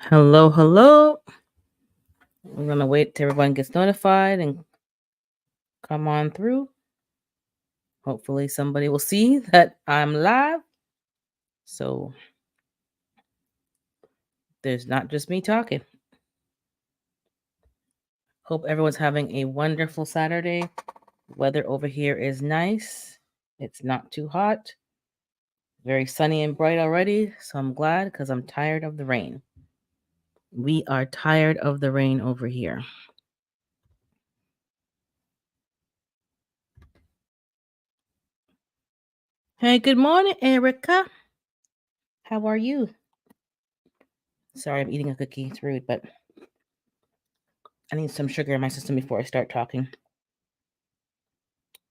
Hello, hello. We're gonna wait till everyone gets notified and come on through. Hopefully, somebody will see that I'm live. So there's not just me talking. Hope everyone's having a wonderful Saturday. Weather over here is nice. It's not too hot. Very sunny and bright already. So I'm glad because I'm tired of the rain. We are tired of the rain over here. Hey, good morning, Erica. How are you? Sorry, I'm eating a cookie. It's rude, but I need some sugar in my system before I start talking.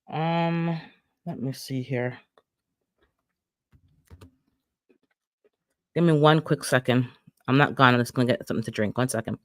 Um, Let me see here. Give me one quick second. I'm not gone. I'm just gonna get something to drink. 1 second.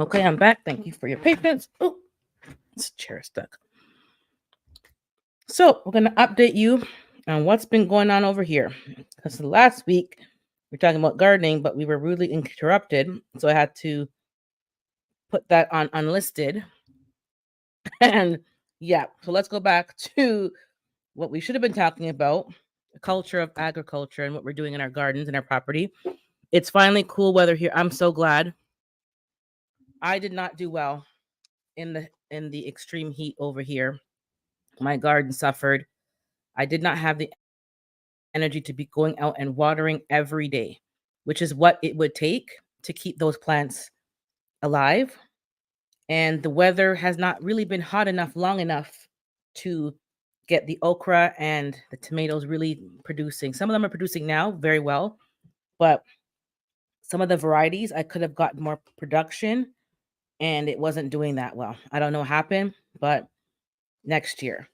Okay, I'm back. Thank you for your patience. Oh, this chair is stuck. So we're gonna update you on what's been going on over here. Because last week we are talking about gardening, but we were rudely interrupted, so I had to put that on unlisted. And yeah, so let's go back to what we should have been talking about: the culture of agriculture and what we're doing in our gardens and our property. It's finally cool weather here. I'm so glad. I did not do well in the extreme heat over here. My garden suffered. I did not have the energy to be going out and watering every day, which is what it would take to keep those plants alive. And the weather has not really been hot enough long enough to get the okra and the tomatoes really producing. Some of them are producing now very well, but some of the varieties I could have gotten more production and it wasn't doing that well. I don't know what happened, but next year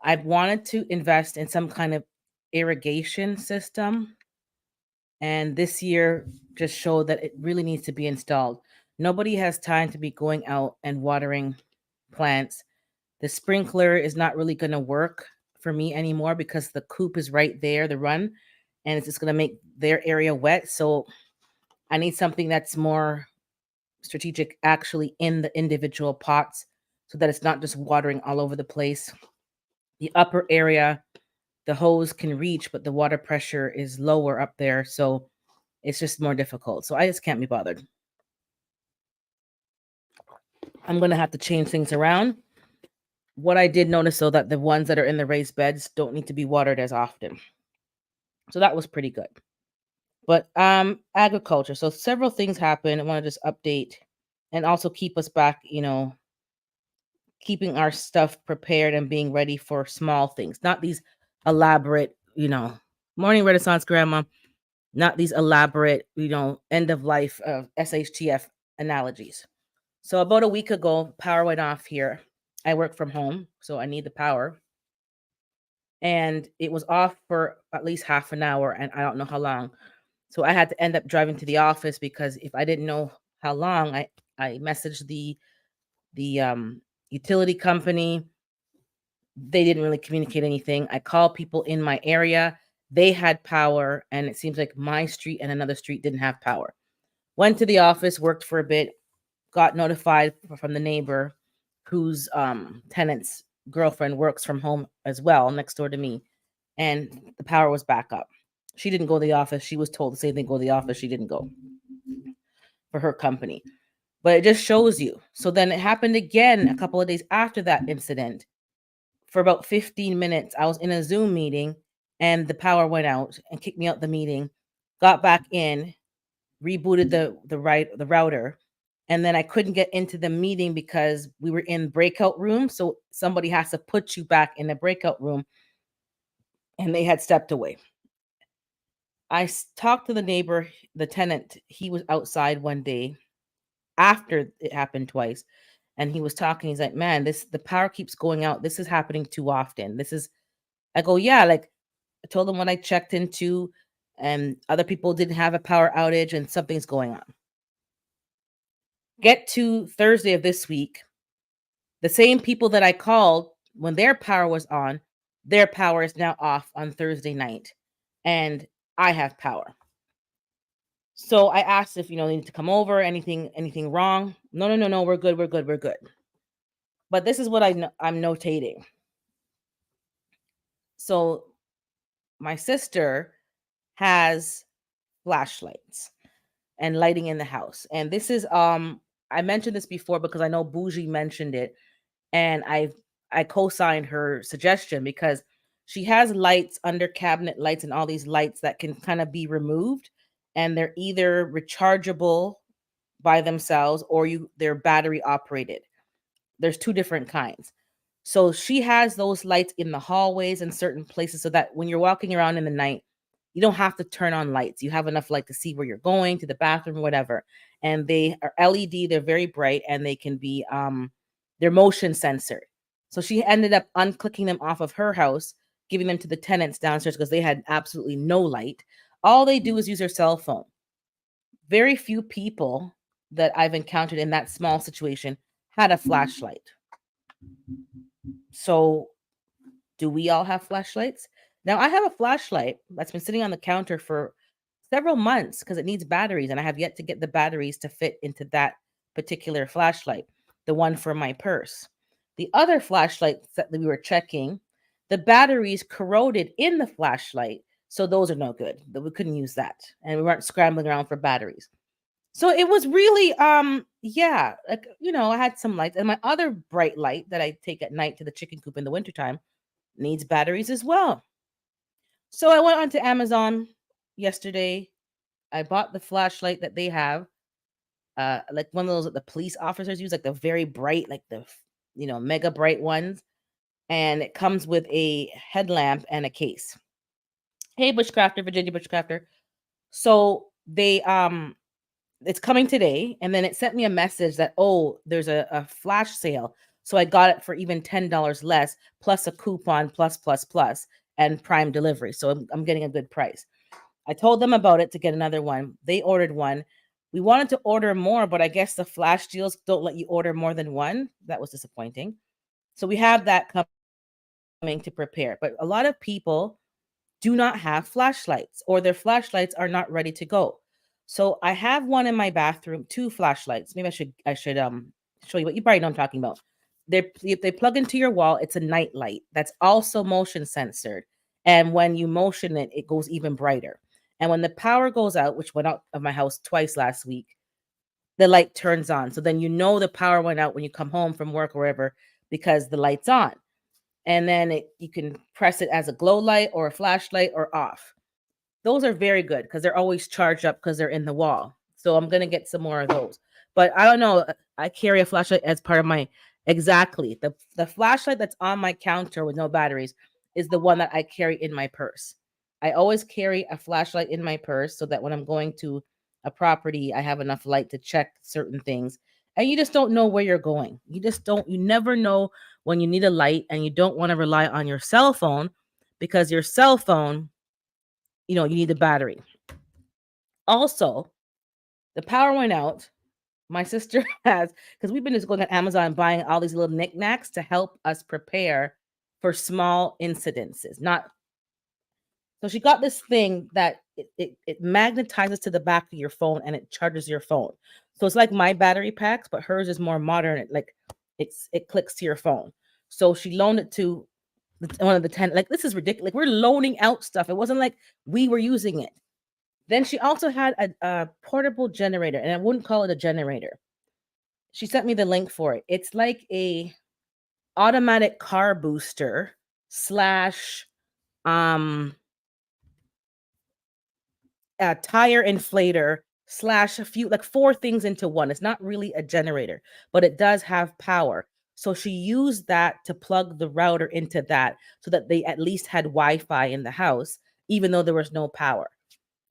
I've wanted to invest in some kind of irrigation system, and this year just showed that it really needs to be installed. Nobody has time to be going out and watering plants. The sprinkler is not really going to work for me anymore because the coop is right there, the run, and it's just going to make their area wet. So I need something that's more strategic actually in the individual pots so that it's not just watering all over the place. The upper area, the hose can reach, but the water pressure is lower up there. So it's just more difficult. So I just can't be bothered. I'm going to have to change things around. What I did notice, though, that the ones that are in the raised beds don't need to be watered as often. So that was pretty good. But agriculture. So several things happened. I want to just update and also keep us back, keeping our stuff prepared and being ready for small things, not these elaborate, morning renaissance grandma, not these elaborate, end of life SHTF analogies. So about a week ago, power went off here. I work from home, so I need the power. And it was off for at least half an hour, and I don't know how long. So I had to end up driving to the office because if I didn't know how long, I messaged the utility company. They didn't really communicate anything. I called people in my area. They had power, and it seems like my street and another street didn't have power. Went to the office, worked for a bit, got notified from the neighbor whose tenant's girlfriend works from home as well, next door to me, and the power was back up. She didn't go to the office. She was told the same thing, go to the office. She didn't go for her company. But it just shows you. So then it happened again a couple of days after that incident. For about 15 minutes, I was in a Zoom meeting and the power went out and kicked me out the meeting. Got back in, rebooted the router, and then I couldn't get into the meeting because we were in breakout room. So somebody has to put you back in the breakout room, and they had stepped away. Talked to the neighbor, the tenant. He was outside one day after it happened twice, And he was talking. He's like, "Man, the power keeps going out. This is happening too often. This is." I go, "Yeah." Like I told him when I checked into, and other people didn't have a power outage, and something's going on. Get to Thursday of this week, the same people that I called when their power was on, their power is now off on Thursday night, and I have power. So I asked if they need to come over, anything wrong? No, no, no, no, we're good, we're good, we're good. But this is what I'm notating. So my sister has flashlights and lighting in the house. And this is I mentioned this before because I know Bougie mentioned it, and I co-signed her suggestion because she has lights under cabinet lights and all these lights that can kind of be removed, and they're either rechargeable by themselves or they're battery operated. There's two different kinds. So she has those lights in the hallways and certain places so that when you're walking around in the night, you don't have to turn on lights. You have enough light to see where you're going, to the bathroom, whatever. And they are LED, they're very bright, and they can be they're motion censored. So she ended up unclicking them off of her house, giving them to the tenants downstairs because they had absolutely no light. All they do is use their cell phone. Very few people that I've encountered in that small situation had a flashlight. So, do we all have flashlights? Now, I have a flashlight that's been sitting on the counter for several months because it needs batteries, and I have yet to get the batteries to fit into that particular flashlight, the one for my purse. The other flashlight that we were checking, the batteries corroded in the flashlight, so those are no good. We couldn't use that, and we weren't scrambling around for batteries. So it was really, yeah, like, I had some lights, and my other bright light that I take at night to the chicken coop in the wintertime needs batteries as well. So I went onto Amazon yesterday. I bought the flashlight that they have, like one of those that the police officers use, like the very bright, like the mega bright ones, and it comes with a headlamp and a case. Hey, Bushcrafter, Virginia Bushcrafter. So it's coming today, and then it sent me a message that, oh, there's a flash sale. So I got it for even $10 less, plus a coupon, plus, and prime delivery. So I'm getting a good price. I told them about it to get another one. They ordered one. We wanted to order more, but I guess the flash deals don't let you order more than one. That was disappointing. So we have that coming to prepare. But a lot of people do not have flashlights, or their flashlights are not ready to go. So I have one in my bathroom, two flashlights. Maybe I should show you what you probably know I'm talking about. They plug into your wall. It's a night light that's also motion censored. And when you motion it, it goes even brighter. And when the power goes out, which went out of my house twice last week, the light turns on. So then the power went out when you come home from work or wherever because the light's on. And then you can press it as a glow light or a flashlight or off. Those are very good because they're always charged up because they're in the wall. So I'm going to get some more of those. But I don't know. I carry a flashlight as part of my exactly. The flashlight that's on my counter with no batteries is the one that I carry in my purse. I always carry a flashlight in my purse so that when I'm going to a property, I have enough light to check certain things. And you just don't know where you're going. You never know when you need a light, and you don't want to rely on your cell phone because your cell phone, you need the battery. Also, the power went out. My sister has, because we've been just going on Amazon and buying all these little knickknacks to help us prepare for small incidences. So she got this thing that it magnetizes to the back of your phone and it charges your phone. So it's like my battery packs, but hers is more modern. It clicks to your phone. So she loaned it to one of the 10. Like, this is ridiculous. Like, we're loaning out stuff. It wasn't like we were using it. Then she also had a portable generator, and I wouldn't call it a generator. She sent me the link for it. It's like a automatic car booster slash a tire inflator slash a few, like four things into one. It's not really a generator, but it does have power. So she used that to plug the router into that so that they at least had Wi-Fi in the house, even though there was no power.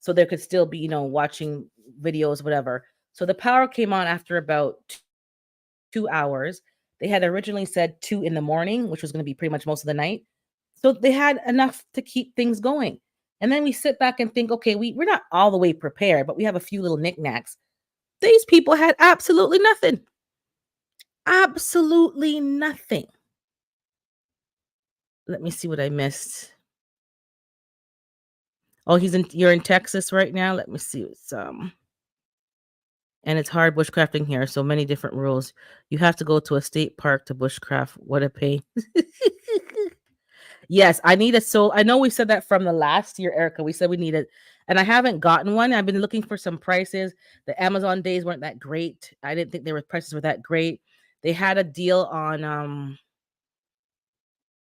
So there could still be, watching videos, whatever. So the power came on after about 2 hours. They had originally said 2 in the morning, which was gonna be pretty much most of the night. So they had enough to keep things going. And then we sit back and think, okay, we're not all the way prepared, but we have a few little knickknacks. These people had absolutely nothing. Absolutely nothing. Let me see what I missed. Oh, you're in Texas right now? Let me see. And it's hard bushcrafting here, so many different rules. You have to go to a state park to bushcraft. What a pain. Yes, I need a soul. I know we said that from the last year, Erica. We said we needed, and I haven't gotten one. I've been looking for some prices. The Amazon days weren't that great. I didn't think prices were that great. They had a deal on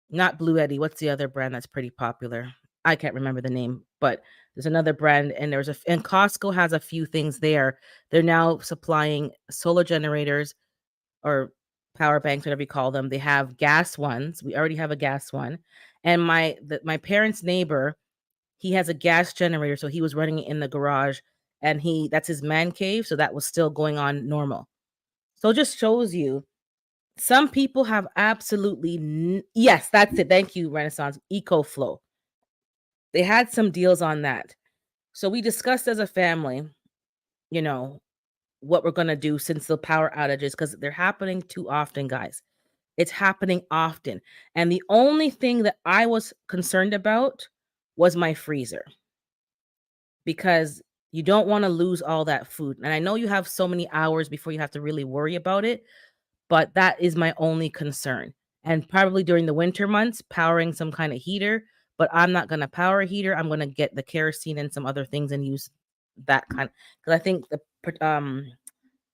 not Blue Eddy. What's the other brand that's pretty popular? I can't remember the name, but there's another brand, and and Costco has a few things there. They're now supplying solar generators or power banks, whatever you call them. They have gas ones. We already have a gas one, and my parents' neighbor, he has a gas generator, so he was running it in the garage, and he that's his man cave, so that was still going on normal. So it just shows you some people have absolutely yes, that's it. Thank you, Renaissance EcoFlow. They had some deals on that. So we discussed as a family, you know, what we're gonna do since the power outages because they're happening too often, guys. It's happening often. And the only thing that I was concerned about was my freezer because you don't want to lose all that food. And I know you have so many hours before you have to really worry about it, but that is my only concern. And probably during the winter months, powering some kind of heater, but I'm not going to power a heater. I'm going to get the kerosene and some other things and use that kind because I think the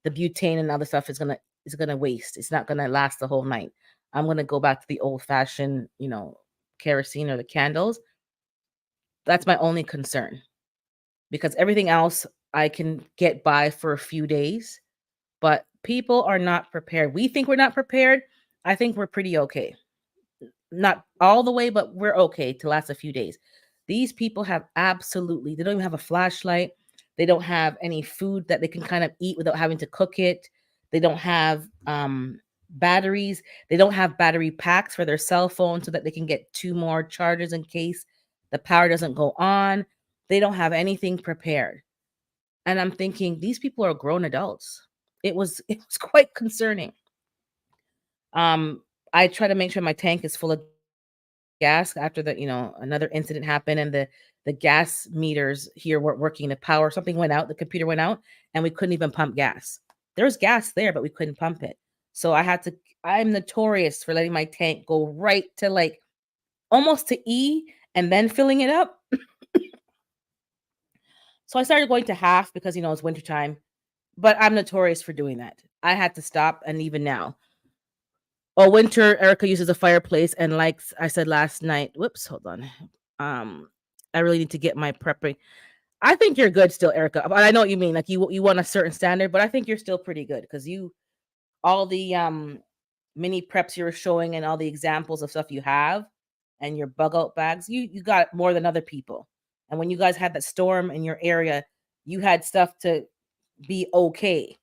butane and other stuff is gonna waste. It's not gonna last the whole night. I'm gonna go back to the old fashioned, kerosene or the candles. That's my only concern because everything else I can get by for a few days, but people are not prepared. We think we're not prepared. I think we're pretty okay. Not all the way, but we're okay to last a few days. These people have absolutely, they don't even have a flashlight. They don't have any food that they can kind of eat without having to cook it. They don't have batteries. They don't have battery packs for their cell phone so that they can get 2 more chargers in case the power doesn't go on. They don't have anything prepared. And I'm thinking these people are grown adults. It was quite concerning. Um, I try to make sure my tank is full of gas after another incident happened and the gas meters here weren't working. The power, something went out, the computer went out, and we couldn't even pump gas. There was gas there, but we couldn't pump it. So I'm notorious for letting my tank go right to like almost to E and then filling it up. So I started going to half because it's wintertime, but I'm notorious for doing that. I had to stop, and even now. Oh, winter, Erica uses a fireplace, and like I said last night, whoops, hold on. Um, I really need to get my prepping. I think you're good still, Erica. But I know what you mean. Like you want a certain standard, but I think you're still pretty good because you all the mini preps you were showing and all the examples of stuff you have and your bug out bags, you got more than other people. And when you guys had that storm in your area, you had stuff to be okay.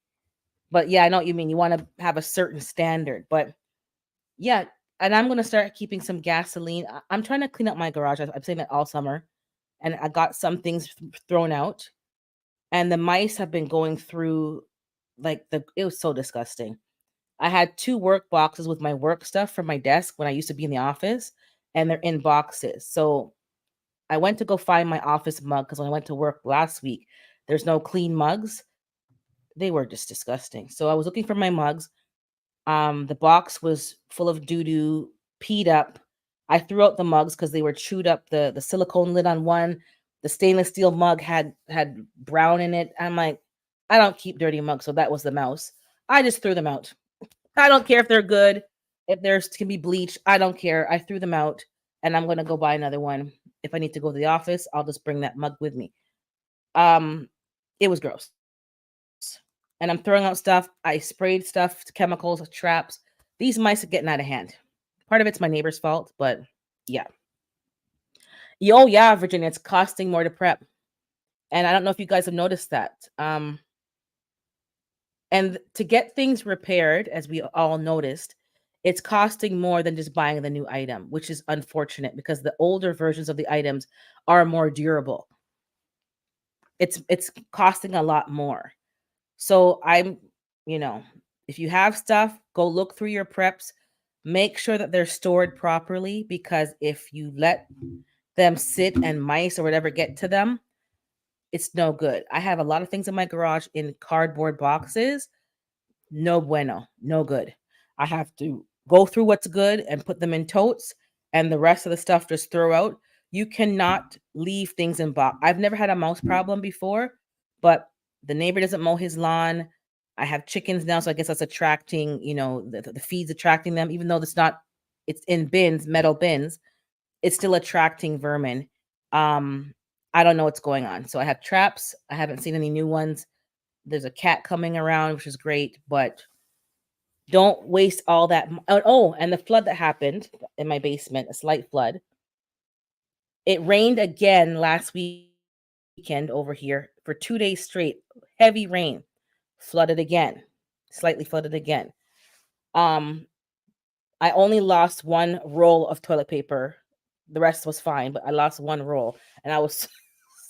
But yeah, I know what you mean. You want to have a certain standard, but yeah, and I'm gonna start keeping some gasoline. I'm trying to clean up my garage. I'm saying that all summer, and I got some things thrown out, and the mice have been going through like it was so disgusting. I had 2 work boxes with my work stuff from my desk when I used to be in the office, and they're in boxes. So I went to go find my office mug because when I went to work last week, there's no clean mugs. They were just disgusting. So I was looking for my mugs. The box was full of doo-doo, peed up. I threw out the mugs because they were chewed up. The silicone lid on one, the stainless steel mug had brown in it. I'm like, I don't keep dirty mugs, so that was the mouse. I just threw them out. I don't care if they're good, if there's can be bleached. I don't care. I threw them out, and I'm gonna go buy another one. If I need to go to the office, I'll just bring that mug with me. Um, it was gross. And I'm throwing out stuff. I sprayed stuff, chemicals, traps. These mice are getting out of hand. Part of it's my neighbor's fault, but yeah. Oh yeah, Virginia, it's costing more to prep. And I don't know if you guys have noticed that. And to get things repaired, as we all noticed, it's costing more than just buying the new item, which is unfortunate because the older versions of the items are more durable. It's costing a lot more. So you know, if you have stuff, go look through your preps. Make sure that they're stored properly because if you let them sit and mice or whatever get to them, it's no good. I have a lot of things in my garage in cardboard boxes. No bueno, no good. I have to go through what's good and put them in totes, and the rest of the stuff just throw out. You cannot leave things in box. I've never had a mouse problem before, but the neighbor doesn't mow his lawn. I have chickens now, so I guess that's attracting, the feed's attracting them, even though it's in bins, metal bins, it's still attracting vermin. Um, I don't know what's going on. So I have traps. I haven't seen any new ones. There's a cat coming around, which is great, but don't waste all that. Oh, and the flood that happened in my basement, a slight flood. It rained again last weekend over here for 2 days straight. Heavy rain, flooded again, slightly flooded again. Um, I only lost one roll of toilet paper. The rest was fine, but I lost one roll, and I was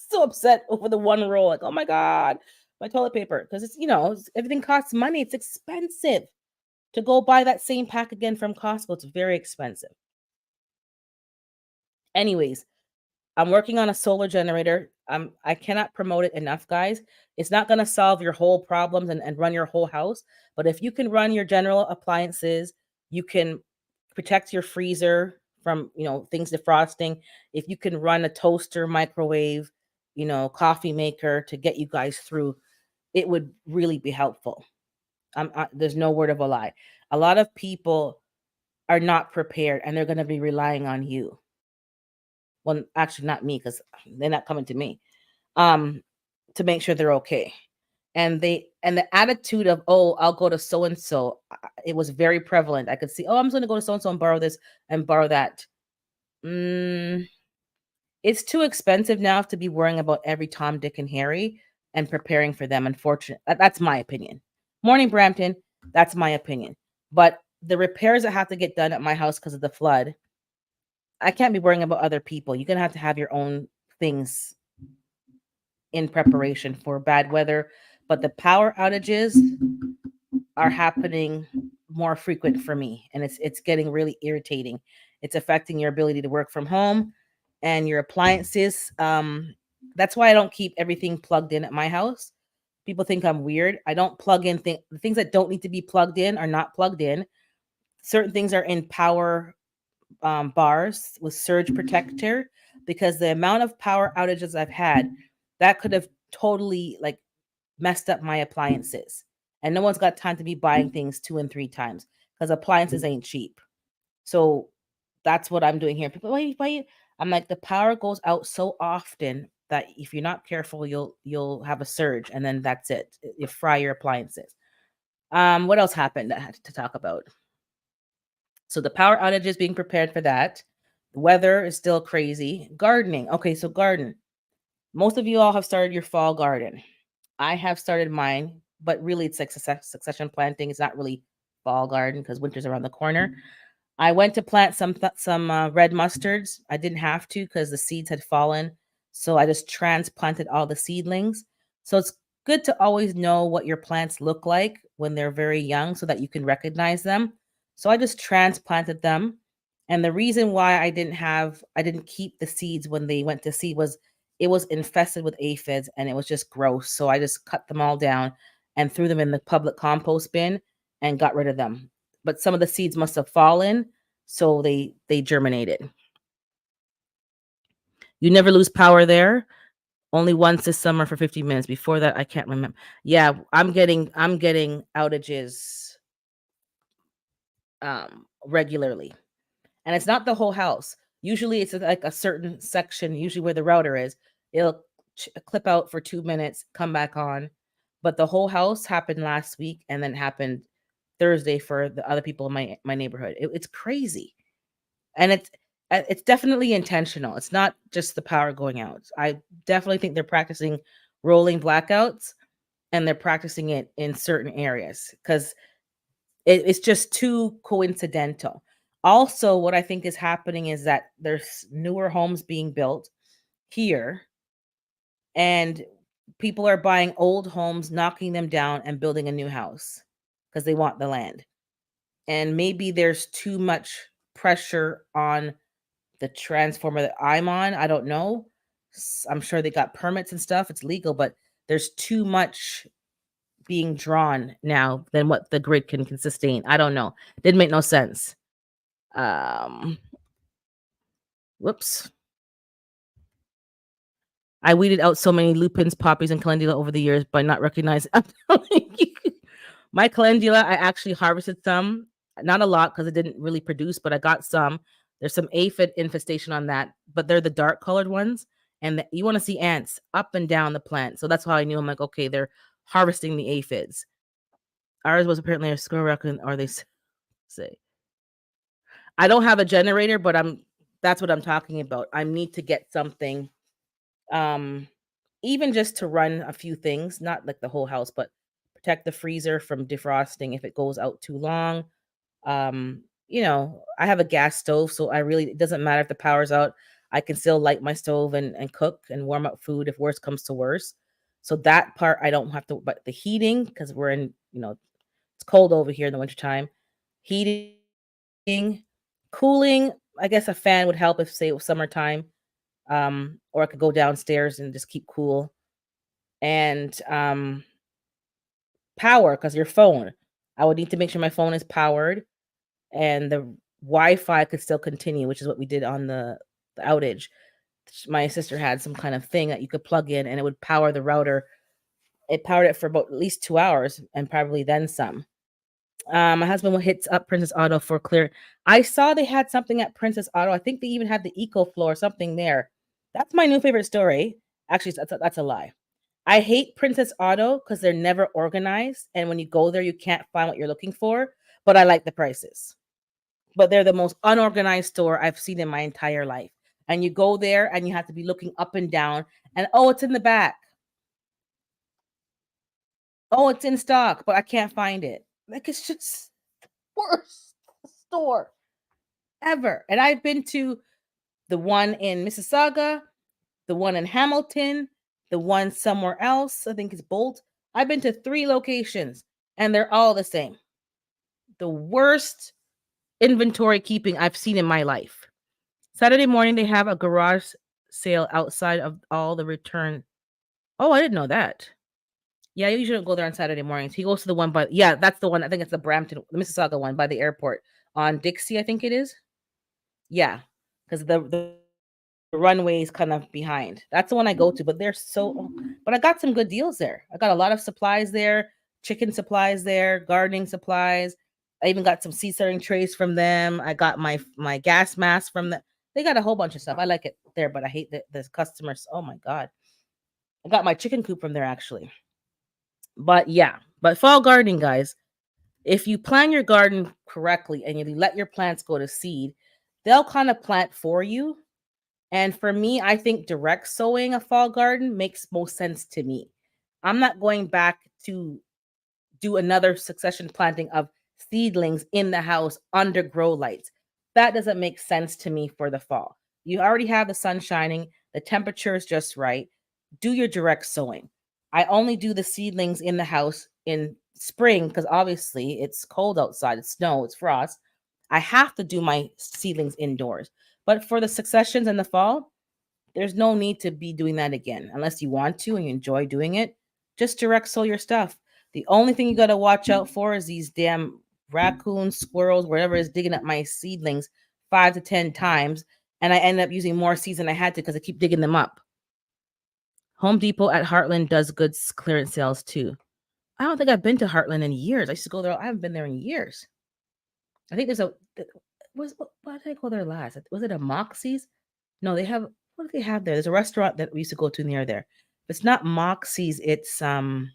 so upset over the one roll. Like, oh my god, my toilet paper, because everything costs money. It's expensive to go buy that same pack again from Costco. It's very expensive. Anyways, I'm working on a solar generator. I cannot promote it enough, guys. It's not going to solve your whole problems and run your whole house. But if you can run your general appliances, you can protect your freezer from, things defrosting. If you can run a toaster, microwave, coffee maker to get you guys through, it would really be helpful. There's no word of a lie. A lot of people are not prepared and they're going to be relying on you. Well, actually not me because they're not coming to me. Um, to make sure they're okay. And the attitude of, oh, I'll go to so and so, it was very prevalent. I could see, oh, I'm just going to go to so and so and borrow this and borrow that. Mm, it's too expensive now to be worrying about every Tom, Dick, and Harry and preparing for them. Unfortunately, that's my opinion. Morning, Brampton. That's my opinion. But the repairs that have to get done at my house because of the flood, I can't be worrying about other people. You're gonna have to have your own things in preparation for bad weather. But the power outages are happening more frequent for me, and it's getting really irritating. It's affecting your ability to work from home and your appliances. That's why I don't keep everything plugged in at my house. People think I'm weird. I don't plug in the things that don't need to be plugged in are not plugged in. Certain things are in power bars with surge protector because the amount of power outages I've had, that could have totally like messed up my appliances. And no one's got time to be buying things 2 and 3 times because appliances ain't cheap. So that's what I'm doing here. People, why? I'm like, the power goes out so often that if you're not careful, you'll have a surge, and then that's it. You fry your appliances. What else happened that I had to talk about? So the power outage is being prepared for that. The weather is still crazy. Gardening. Okay, so garden. Most of you all have started your fall garden. I have started mine, but really it's like succession planting. It's not really fall garden because winter's around the corner. I went to plant some red mustards. I didn't have to because the seeds had fallen, so I just transplanted all the seedlings. So it's good to always know what your plants look like when they're very young so that you can recognize them. So I just transplanted them. And the reason why I didn't keep the seeds when they went to seed was it was infested with aphids and it was just gross. So I just cut them all down and threw them in the public compost bin and got rid of them. But some of the seeds must have fallen, so they germinated. You never lose power there. Only once this summer for 50 minutes. Before that, I can't remember. Yeah, I'm getting outages regularly. And it's not the whole house. Usually it's like a certain section, usually where the router is. It'll clip out for 2 minutes, come back on. But the whole house happened last week and then happened Thursday for the other people in my neighborhood. It's crazy. And it's definitely intentional. It's not just the power going out. I definitely think they're practicing rolling blackouts and they're practicing it in certain areas because It's just too coincidental. Also, what I think is happening is that there's newer homes being built here, and people are buying old homes, knocking them down, and building a new house because they want the land. And maybe there's too much pressure on the transformer that I'm on. I don't know. I'm sure they got permits and stuff. It's legal, but there's too much being drawn now than what the grid can sustain. I don't know. Didn't make no sense. Um, whoops. I weeded out so many lupins, poppies, and calendula over the years by not recognizing. My calendula, I actually harvested some, not a lot because it didn't really produce, but I got some. There's some aphid infestation on that, but they're the dark colored ones. And you want to see ants up and down the plant. So that's how I knew. I'm like, okay, they're harvesting the aphids. Ours was apparently a squirrel raccoon, or they say. I don't have a generator, but that's what I'm talking about. I need to get something, um, even just to run a few things, not like the whole house, but protect the freezer from defrosting if it goes out too long. I have a gas stove, so it doesn't matter if the power's out. I can still light my stove and cook and warm up food if worse comes to worse. So that part I don't have to, but the heating, because we're in, it's cold over here in the wintertime. Heating, cooling, I guess a fan would help if say it was summertime. Or I could go downstairs and just keep cool. And power, because your phone. I would need to make sure my phone is powered and the Wi-Fi could still continue, which is what we did on the outage. My sister had some kind of thing that you could plug in and it would power the router. It powered it for about at least 2 hours and probably then some. My husband hits up Princess Auto for clear. I saw they had something at Princess Auto. I think they even had the Eco Floor, something there. That's my new favorite story. Actually, that's a lie. I hate Princess Auto because they're never organized, and when you go there, you can't find what you're looking for. But I like the prices. But they're the most unorganized store I've seen in my entire life. And you go there, and you have to be looking up and down, and oh, it's in the back. Oh, it's in stock, but I can't find it. Like it's just worst store ever. And I've been to the one in Mississauga, the one in Hamilton, the one somewhere else. I think it's Bolt. I've been to 3 locations and they're all the same. The worst inventory keeping I've seen in my life. Saturday morning, they have a garage sale outside of all the return. Oh, I didn't know that. Yeah, you shouldn't go there on Saturday mornings. He goes to the one yeah, that's the one. I think it's the Brampton, the Mississauga one by the airport on Dixie, I think it is. Yeah, because the runway is kind of behind. That's the one I go to, but they're so. But I got some good deals there. I got a lot of supplies there, chicken supplies there, gardening supplies. I even got some seed starting trays from them. I got my gas mask from them. They got a whole bunch of stuff. I like it there, but I hate the customers. Oh my god, I got my chicken coop from there actually. But yeah, but fall gardening, guys. If you plan your garden correctly and you let your plants go to seed, they'll kind of plant for you. And for me, I think direct sowing a fall garden makes most sense to me. I'm not going back to do another succession planting of seedlings in the house under grow lights. That doesn't make sense to me for the fall. You already have the sun shining, the temperature is just right. Do your direct sowing. I only do the seedlings in the house in spring because obviously it's cold outside, it's snow, it's frost. I have to do my seedlings indoors. But for the successions in the fall, there's no need to be doing that again unless you want to and you enjoy doing it. Just direct sow your stuff. The only thing you got to watch out for is these damn raccoons, squirrels, whatever is digging up my seedlings 5 to 10 times. And I end up using more seeds than I had to because I keep digging them up. Home Depot at Heartland does goods clearance sales too. I don't think I've been to Heartland in years. I used to go there. I haven't been there in years. I think there's why did I go there last? Was it a Moxie's? No, they have, what do they have there? There's a restaurant that we used to go to near there. It's not Moxie's, it's a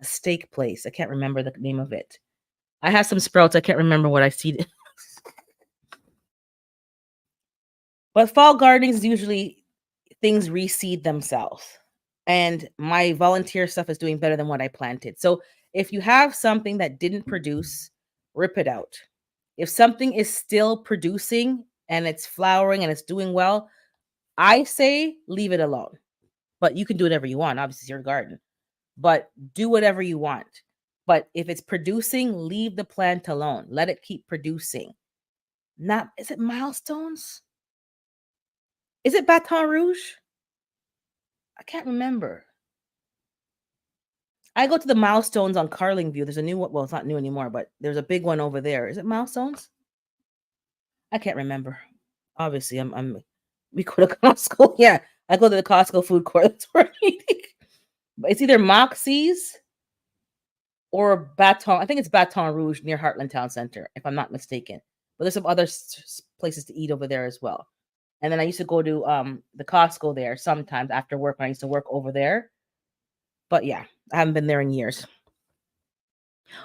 steak place. I can't remember the name of it. I have some sprouts. I can't remember what I see. But fall gardening is usually things reseed themselves. And my volunteer stuff is doing better than what I planted. So if you have something that didn't produce, rip it out. If something is still producing and it's flowering and it's doing well, I say leave it alone. But you can do whatever you want. Obviously, it's your garden. But do whatever you want. But if it's producing, leave the plant alone. Let it keep producing. Not, is it milestones? Is it Baton Rouge? I can't remember. I go to the milestones on Carlingview. There's a new one. Well, it's not new anymore, but there's a big one over there. Is it milestones? I can't remember. Obviously, I'm we go to Costco. Yeah, I go to the Costco food court. That's where I'm eating. But it's either Moxie's or Baton. I think it's Baton Rouge near Heartland Town Center, if I'm not mistaken. But there's some other places to eat over there as well. And then I used to go to the Costco there sometimes after work when I used to work over there. But yeah, I haven't been there in years.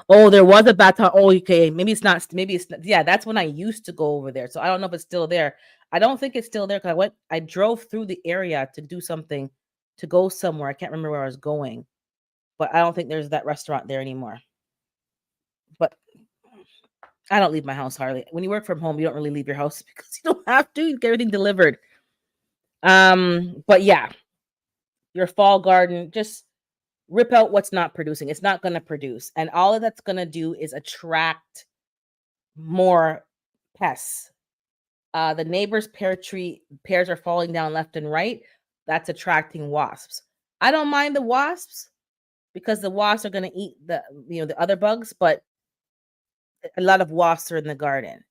Oh, there was a Baton. Oh, okay. Maybe it's not. Maybe it's not. Yeah. That's when I used to go over there. So I don't know if it's still there. I don't think it's still there because I drove through the area to do something, to go somewhere. I can't remember where I was going, but I don't think there's that restaurant there anymore. But I don't leave my house hardly. When you work from home, you don't really leave your house because you don't have to. You get everything delivered. But yeah, your fall garden, just rip out what's not producing. It's not going to produce, and all that's going to do is attract more pests. The neighbor's pear tree pears are falling down left and right. That's attracting wasps. I don't mind the wasps because the wasps are going to eat the other bugs, but a lot of wasps are in the garden.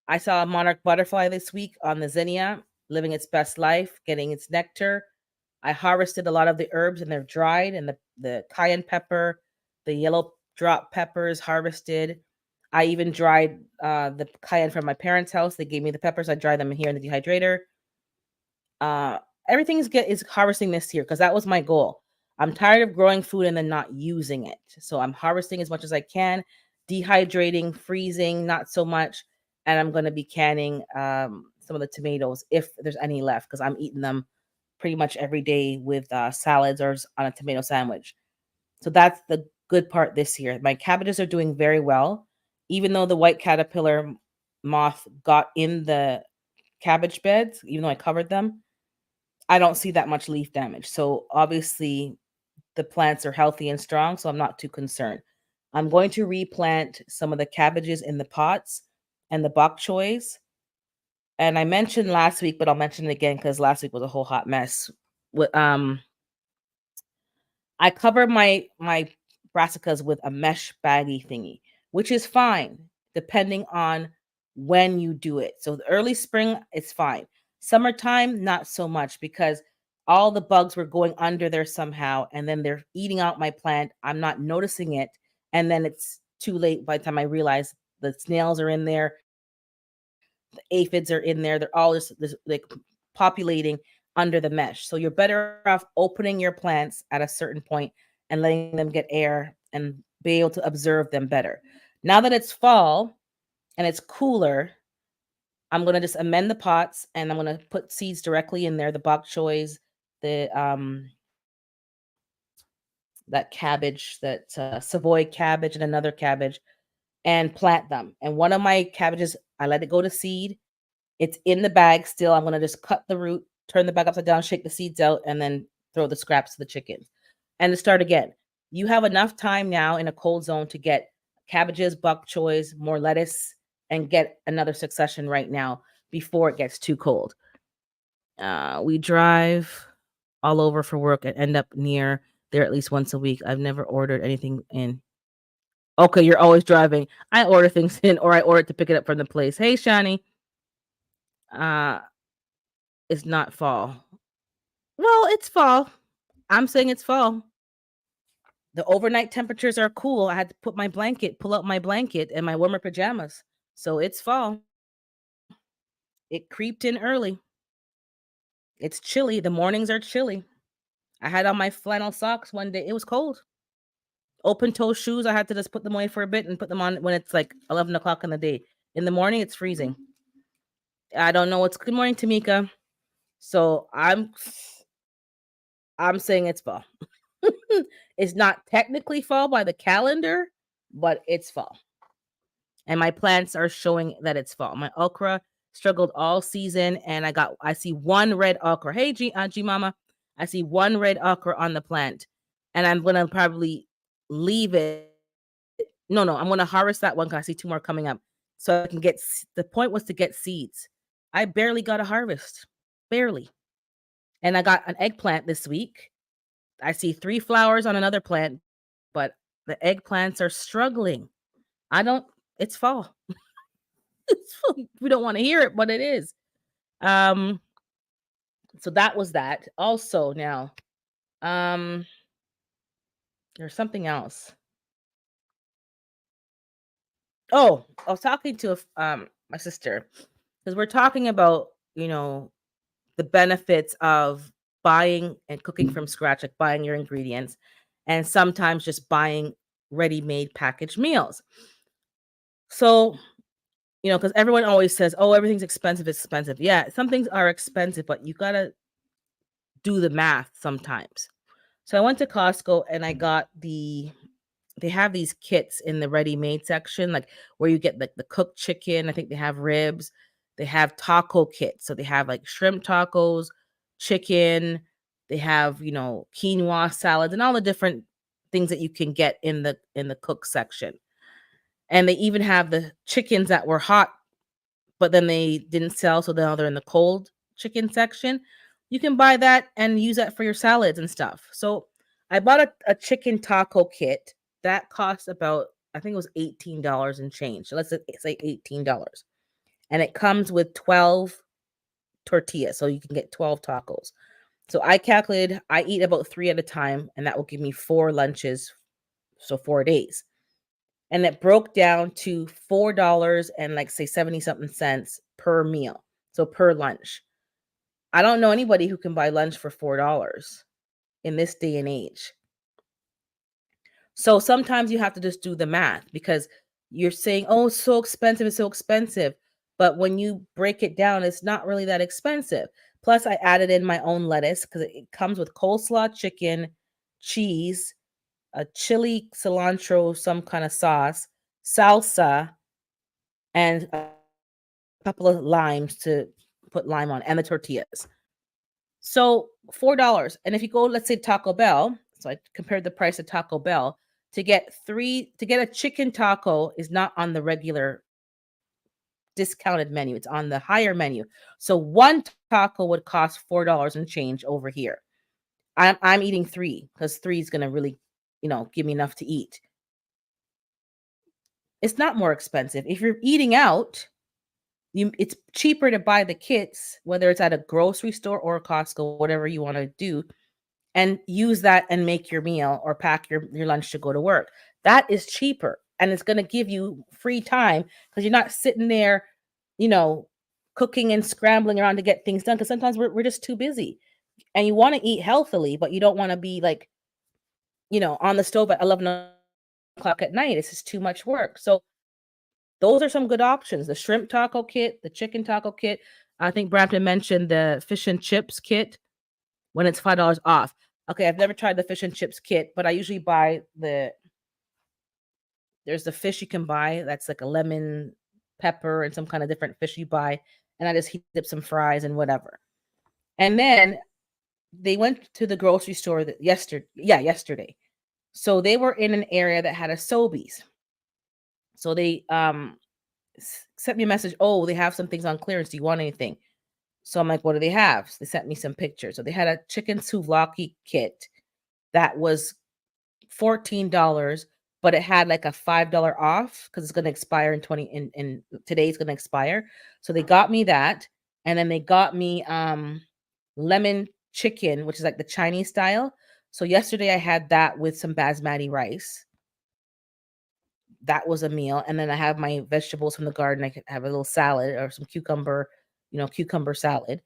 I saw a monarch butterfly this week on the zinnia, living its best life, getting its nectar. I harvested a lot of the herbs and they're dried, and the cayenne pepper, the yellow drop peppers harvested. I even dried the cayenne from my parents' house. They gave me the peppers. I dried them here in the dehydrator. Uh, Everything is harvesting this year because that was my goal. I'm tired of growing food and then not using it. So I'm harvesting as much as I can, dehydrating, freezing, not so much. And I'm going to be canning some of the tomatoes if there's any left because I'm eating them pretty much every day with salads or on a tomato sandwich. So that's the good part this year. My cabbages are doing very well, even though the white caterpillar moth got in the cabbage beds, even though I covered them. I don't see that much leaf damage. So obviously the plants are healthy and strong, so I'm not too concerned. I'm going to replant some of the cabbages in the pots and the bok choys. And I mentioned last week, but I'll mention it again because last week was a whole hot mess. I cover my brassicas with a mesh baggy thingy, which is fine depending on when you do it. So the early spring, it's fine. Summertime, not so much because all the bugs were going under there somehow, and then they're eating out my plant. I'm not noticing it, and then it's too late by the time I realize the snails are in there, the aphids are in there. They're all just like populating under the mesh. So you're better off opening your plants at a certain point and letting them get air and be able to observe them better. Now that it's fall and it's cooler, I'm going to just amend the pots and I'm going to put seeds directly in there, the bok choys, the that cabbage, that Savoy cabbage and another cabbage, and plant them. And one of my cabbages, I let it go to seed. It's in the bag still. I'm gonna just cut the root, turn the bag upside down, shake the seeds out, and then throw the scraps to the chickens. And to start again. You have enough time now in a cold zone to get cabbages, bok choys, more lettuce, and get another succession right now before it gets too cold. We drive all over for work and end up near there at least once a week. I've never ordered anything in. Okay, you're always driving. I order things in, or I order to pick it up from the place. Hey, Shani. Uh, it's not fall. Well, it's fall. I'm saying it's fall. The overnight temperatures are cool. I had to pull out my blanket and my warmer pajamas. So it's fall. It creeped in early. It's chilly. The mornings are chilly. I had on my flannel socks one day. It was cold. Open toe shoes. I had to just put them away for a bit and put them on when it's like 11 o'clock in the day. In the morning, it's freezing. I don't know what's good morning, Tamika. So I'm saying it's fall. It's not technically fall by the calendar, but it's fall. and my plants are showing that it's fall. My okra struggled all season, and I see one red okra. Hey, G Mama, I see one red okra on the plant, and I'm gonna probably leave it. No, no, I'm gonna harvest that one because I see two more coming up, so I can get. The point was to get seeds. I barely got a harvest, barely, and I got an eggplant this week. I see three flowers on another plant, but the eggplants are struggling. I don't. It's fall. We don't want to hear it, but it is. Um, so that was that. Also, now, um, there's something else. Oh, I was talking to my sister because we're talking about the benefits of buying and cooking from scratch, like buying your ingredients, and sometimes just buying ready-made packaged meals. So, because everyone always says, "Oh, everything's expensive, it's expensive." Yeah, some things are expensive, but you gotta do the math sometimes. So I went to Costco and I got they have these kits in the ready-made section, like where you get the cooked chicken. I think they have ribs. They have taco kits. So they have like shrimp tacos, chicken. They have, quinoa salads and all the different things that you can get in the cook section. And they even have the chickens that were hot but then they didn't sell, so now they're in the cold chicken section. You can buy that and use that for your salads and stuff. So I bought a chicken taco kit that cost about, I think it was $18 and change. So let's say $18. And it comes with 12 tortillas, so you can get 12 tacos. So I calculated I eat about 3 at a time, and that will give me 4 lunches, so 4 days. And it broke down to $4 and like say 70 something cents per meal. So per lunch. I don't know anybody who can buy lunch for $4 in this day and age. So sometimes you have to just do the math because you're saying, "Oh, it's so expensive, it's so expensive." But when you break it down, it's not really that expensive. Plus, I added in my own lettuce because it comes with coleslaw, chicken, cheese, a chili, cilantro, some kind of sauce, salsa, and a couple of limes to put lime on, and the tortillas. So $4. And if you go, let's say Taco Bell, so I compared the price of Taco Bell to get a chicken taco is not on the regular discounted menu. It's on the higher menu. So one taco would cost $4 and change over here. I'm eating three because three is gonna really, give me enough to eat. It's not more expensive. If you're eating out, it's cheaper to buy the kits, whether it's at a grocery store or Costco, whatever you want to do, and use that and make your meal or pack your lunch to go to work. That is cheaper and it's going to give you free time because you're not sitting there, you know, cooking and scrambling around to get things done because sometimes we're just too busy and you want to eat healthily, but you don't want to be like, on the stove at 11 o'clock at night. It's just too much work. So those are some good options. The shrimp taco kit, the chicken taco kit. I think Brampton mentioned the fish and chips kit when it's $5 off. Okay, I've never tried the fish and chips kit, but I usually buy there's the fish you can buy that's like a lemon pepper and some kind of different fish you buy, and I just heat up some fries and whatever. And then they went to the grocery store yesterday. So they were in an area that had a Sobeys. So they sent me a message. Oh, they have some things on clearance. Do you want anything? So I'm like, what do they have? So they sent me some pictures. So they had a chicken souvlaki kit that was $14, but it had like a $5 off because it's going to expire in today's going to expire. So they got me that, and then they got me lemon chicken, which is like the Chinese style. So yesterday I had that with some basmati rice. That was a meal, and then I have my vegetables from the garden. I could have a little salad or some cucumber salad.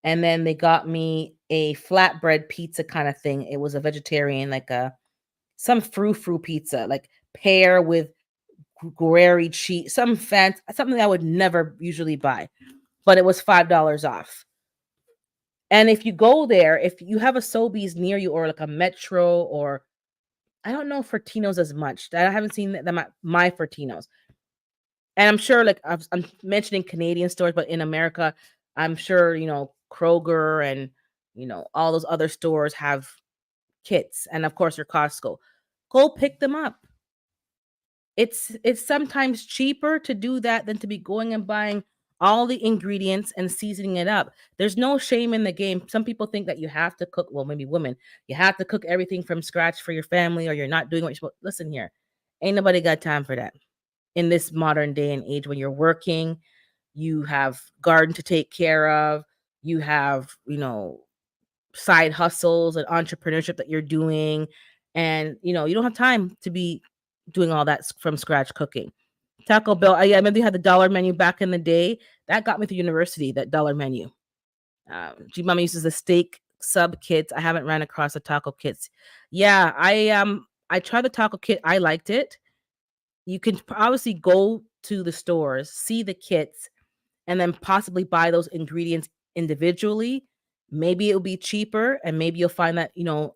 And then they got me a flatbread pizza kind of thing. It was a vegetarian, like some frou-frou pizza, like pear with gruyere cheese, something I would never usually buy, but it was $5 off. And if you go there, if you have a Sobeys near you or like a Metro or I don't know Fortino's as much. I haven't seen them at my Fortino's. And I'm sure, like, I'm mentioning Canadian stores, but in America, I'm sure, Kroger and, all those other stores have kits, and of course your Costco. Go pick them up. It's sometimes cheaper to do that than to be going and buying all the ingredients and seasoning it up. There's no shame in the game. Some people think that you have to cook, well, maybe women, you have to cook everything from scratch for your family or you're not doing what you're supposed. Listen here. Ain't nobody got time for that. In this modern day and age when you're working, you have garden to take care of, you have, side hustles and entrepreneurship that you're doing, and, you don't have time to be doing all that from scratch cooking. Taco Bell, yeah, I remember they had the dollar menu back in the day. That got me through university, that dollar menu. G Mama uses the steak sub kits. I haven't ran across the taco kits. Yeah, I tried the taco kit. I liked it. You can obviously go to the stores, see the kits, and then possibly buy those ingredients individually. Maybe it'll be cheaper, and maybe you'll find that, you'll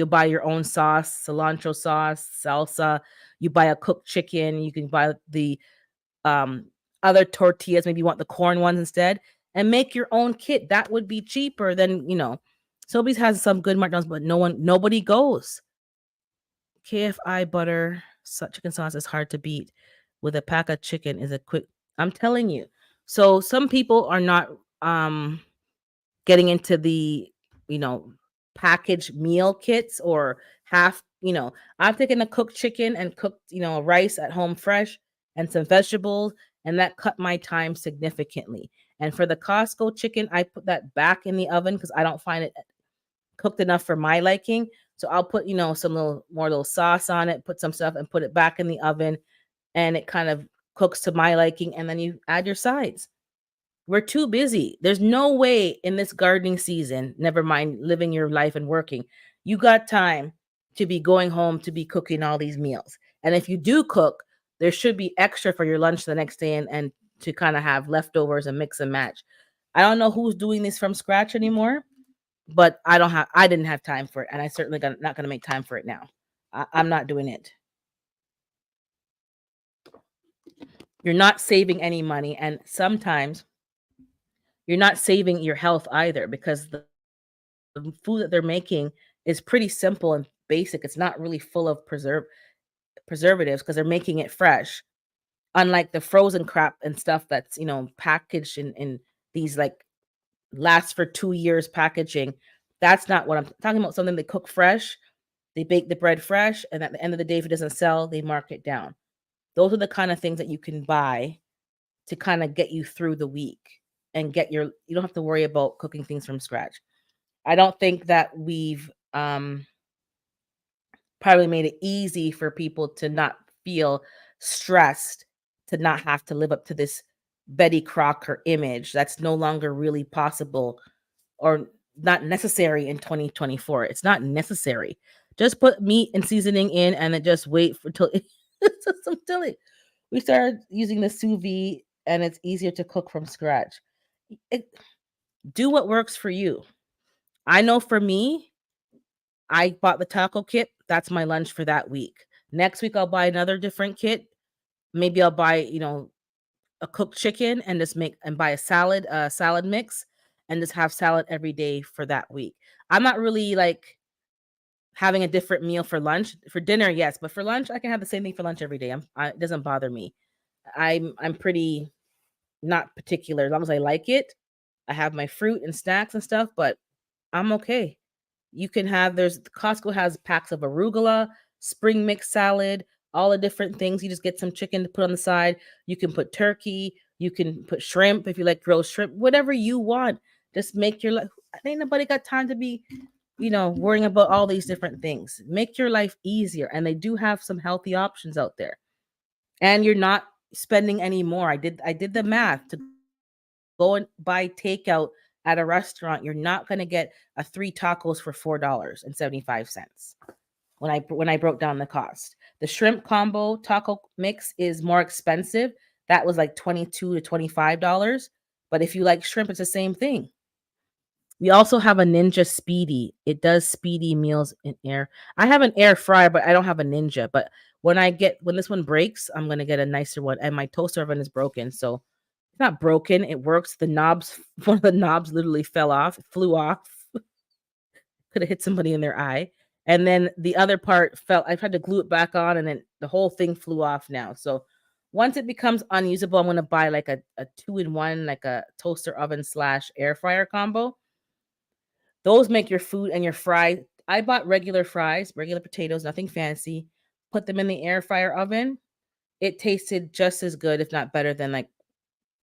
buy your own sauce, cilantro sauce, salsa. You buy a cooked chicken, you can buy the um other tortillas, maybe you want the corn ones instead, and make your own kit. That would be cheaper than, Sobeys has some good markdowns, but nobody goes. KFI butter chicken sauce is hard to beat. With a pack of chicken is a quick. I'm telling you. So some people are not getting into the, you know, packaged meal kits or half, I've taken a cooked chicken and cooked, rice at home fresh and some vegetables, and that cut my time significantly. And for the Costco chicken, I put that back in the oven because I don't find it cooked enough for my liking. So I'll put, some little sauce on it, put some stuff and put it back in the oven, and it kind of cooks to my liking, and then you add your sides. We're too busy. There's no way in this gardening season, never mind living your life and working, you got time to be going home to be cooking all these meals. And if you do cook, there should be extra for your lunch the next day, and to kind of have leftovers and mix and match. I don't know who's doing this from scratch anymore, but I didn't have time for it, and I certainly not going to make time for it now. I'm not doing it. You're not saving any money, and sometimes you're not saving your health either, because the food that they're making is pretty simple and basic. It's not really full of preservatives because they're making it fresh. Unlike the frozen crap and stuff that's, packaged in these, like, last for 2 years packaging. That's not what I'm talking about. Something they cook fresh, they bake the bread fresh, and at the end of the day, if it doesn't sell, they mark it down. Those are the kind of things that you can buy to kind of get you through the week and you don't have to worry about cooking things from scratch. I don't think that we've probably made it easy for people to not feel stressed, to not have to live up to this Betty Crocker image that's no longer really possible or not necessary in 2024. It's not necessary. Just put meat and seasoning in and then just wait for till until we started using the sous vide, and it's easier to cook from scratch. Do what works for you. I know for me, I bought the taco kit. That's my lunch for that week. Next week, I'll buy another different kit. Maybe I'll buy, a cooked chicken and just buy a salad mix, and just have salad every day for that week. I'm not really like having a different meal for lunch. For dinner, yes, but for lunch, I can have the same thing for lunch every day. It doesn't bother me. I'm pretty not particular as long as I like it. I have my fruit and snacks and stuff, but I'm okay. You can have Costco has packs of arugula, spring mix salad, all the different things. You just get some chicken to put on the side. You can put turkey, you can put shrimp if you like grilled shrimp, whatever you want. Just make your life. Ain't nobody got time to be, worrying about all these different things. Make your life easier. And they do have some healthy options out there. And you're not spending any more. I did the math to go and buy takeout at a restaurant. You're not going to get a 3 tacos for $4.75 when I broke down the cost. The shrimp combo taco mix is more expensive. That was like $22 to $25. But if you like shrimp, it's the same thing. We also have a Ninja Speedy. It does speedy meals in air. I have an air fryer, but I don't have a Ninja. But when this one breaks, I'm gonna get a nicer one. And my toaster oven is broken, so it's not broken. It works. The knobs, one of the knobs literally flew off. Could have hit somebody in their eye. And then the other part fell. I tried to glue it back on, and then the whole thing flew off now. So once it becomes unusable, I'm gonna buy like a 2-in-1, like a toaster oven slash air fryer combo. Those make your food and your fry. I bought regular fries, regular potatoes, nothing fancy. Put them in the air fryer oven. It tasted just as good, if not better, than like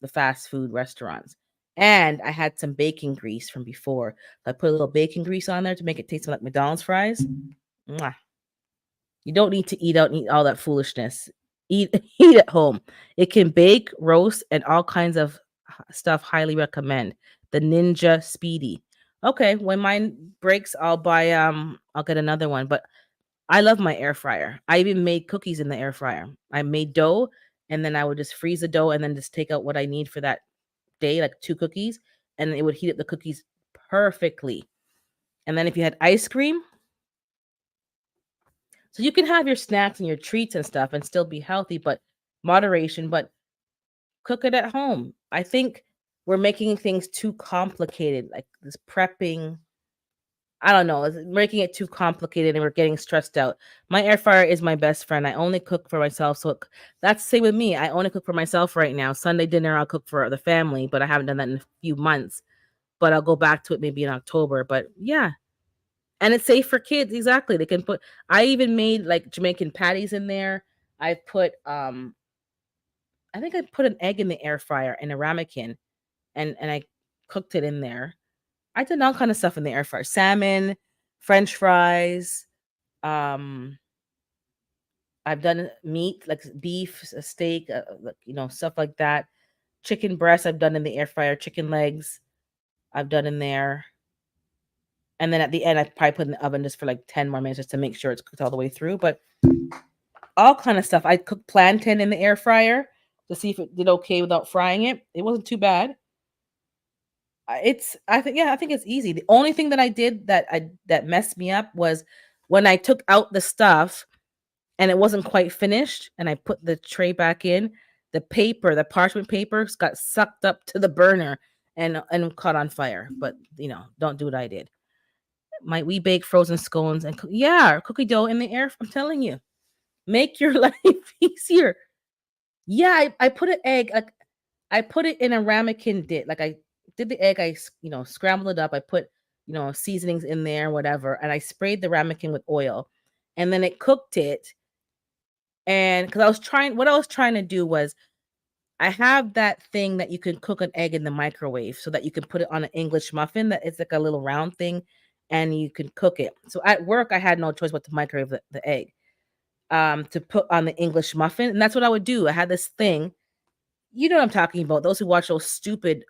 the fast food restaurants. And I had some bacon grease from before. I put a little bacon grease on there to make it taste like McDonald's fries. Mwah. You don't need to eat out and eat all that foolishness. Eat eat at home. It can bake, roast, and all kinds of stuff. Highly recommend the Ninja Speedy. Okay, when mine breaks, I'll get another one. But I love my air fryer. I even made cookies in the air fryer. I made dough, and then I would just freeze the dough and then just take out what I need for that day, like 2 cookies, and it would heat up the cookies perfectly. And then if you had ice cream, so you can have your snacks and your treats and stuff and still be healthy, but moderation, but cook it at home. I think we're making things too complicated, like this prepping. I don't know, it's making it too complicated and we're getting stressed out. My air fryer is my best friend. I only cook for myself. So that's the same with me. I only cook for myself right now. Sunday dinner, I'll cook for the family, but I haven't done that in a few months. But I'll go back to it maybe in October. But yeah. And it's safe for kids. Exactly. They can put, I even made like Jamaican patties in there. I put, I think I put an egg in the air fryer in a ramekin and I cooked it in there. I did all kind of stuff in the air fryer. Salmon, French fries. Um, I've done meat like beef, a steak, like, stuff like that. Chicken breast I've done in the air fryer. Chicken legs I've done in there. And then at the end, I probably put in the oven just for like 10 more minutes just to make sure it's cooked all the way through. But all kind of stuff. I cooked plantain in the air fryer to see if it did okay without frying it. It wasn't too bad. I think it's easy. The only thing that I did that messed me up was when I took out the stuff and it wasn't quite finished and I put the tray back in, the parchment paper got sucked up to the burner and caught on fire. But don't do what I did. We bake frozen scones and yeah, cookie dough in the air. I'm telling you, make your life easier. Yeah, I put an egg. Like I put it in a ramekin dish. Like I did the egg. Scrambled it up. I put seasonings in there, whatever, and I sprayed the ramekin with oil, and then it cooked it. And because what I was trying to do was, I have that thing that you can cook an egg in the microwave, so that you can put it on an English muffin. That it's like a little round thing, and you can cook it. So at work, I had no choice but to microwave the egg, to put on the English muffin, and that's what I would do. I had this thing. You know what I'm talking about. Those who watch those stupid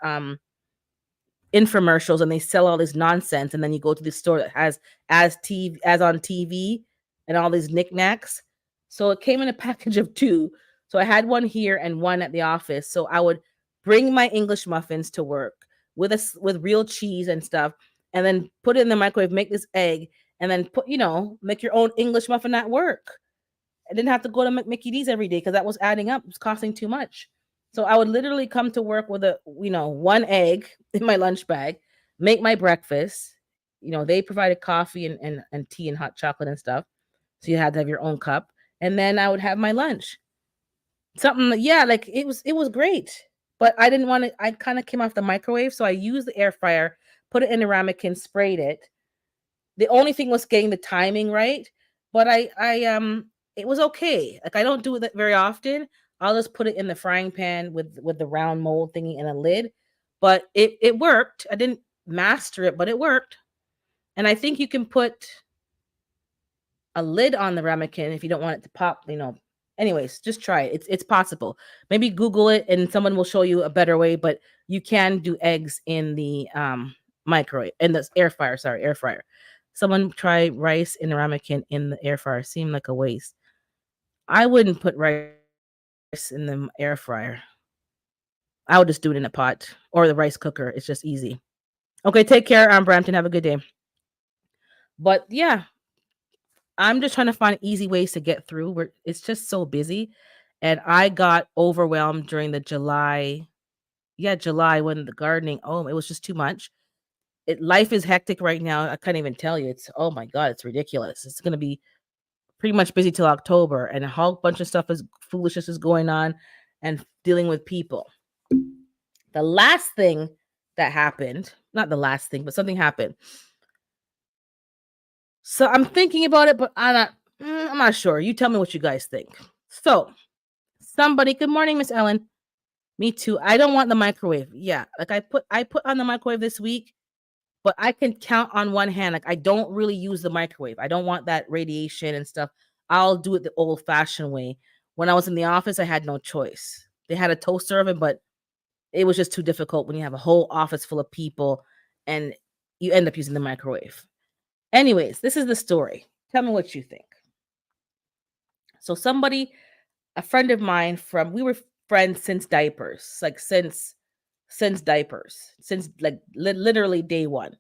infomercials and they sell all this nonsense, and then you go to the store that has as on TV and all these knickknacks. So it came in a package of 2. So I had one here and one at the office. So I would bring my English muffins to work with real cheese and stuff, and then put it in the microwave, make this egg, and then make your own English muffin at work. I didn't have to go to Mickey D's every day because that was adding up. It was costing too much. So I would literally come to work with one egg in my lunch bag, make my breakfast. They provided coffee and tea and hot chocolate and stuff. So you had to have your own cup. And then I would have my lunch. Yeah, like it was great. But I didn't want to, I kind of came off the microwave. So I used the air fryer, put it in a ramekin, sprayed it. The only thing was getting the timing right, but it was okay. Like I don't do that very often. I'll just put it in the frying pan with the round mold thingy and a lid. But it worked. I didn't master it, but it worked. And I think you can put a lid on the ramekin if you don't want it to pop. Anyways, just try it. It's possible. Maybe Google it and someone will show you a better way, but you can do eggs in the microwave, in the air fryer. Sorry, air fryer. Someone try rice in a ramekin in the air fryer. Seemed like a waste. I wouldn't put rice in the air fryer. I would just do it in a pot or the rice cooker. It's just easy. Okay, take care, Brampton. Have a good day. But yeah, I'm just trying to find easy ways to get through. Where it's just so busy, and I got overwhelmed during the July, yeah, July when the gardening. Oh, it was just too much. Life is hectic right now. I can't even tell you. It's oh my god, it's ridiculous. It's gonna be pretty much busy till October, and a whole bunch of stuff is foolishness is going on, and dealing with people. The last thing that happened, not the last thing, but something happened. So I'm thinking about it, but I'm not sure. You tell me what you guys think. So somebody, good morning, Miss Ellen. Me too. I don't want the microwave. Yeah, like I put on the microwave this week, but I can count on one hand. Like I don't really use the microwave. I don't want that radiation and stuff. I'll do it the old-fashioned way. When I was in the office, I had no choice. They had a toaster oven, but it was just too difficult when you have a whole office full of people and you end up using the microwave. Anyways, this is the story. Tell me what you think. So somebody, a friend of mine from we were friends since diapers, like since diapers, since like literally day one.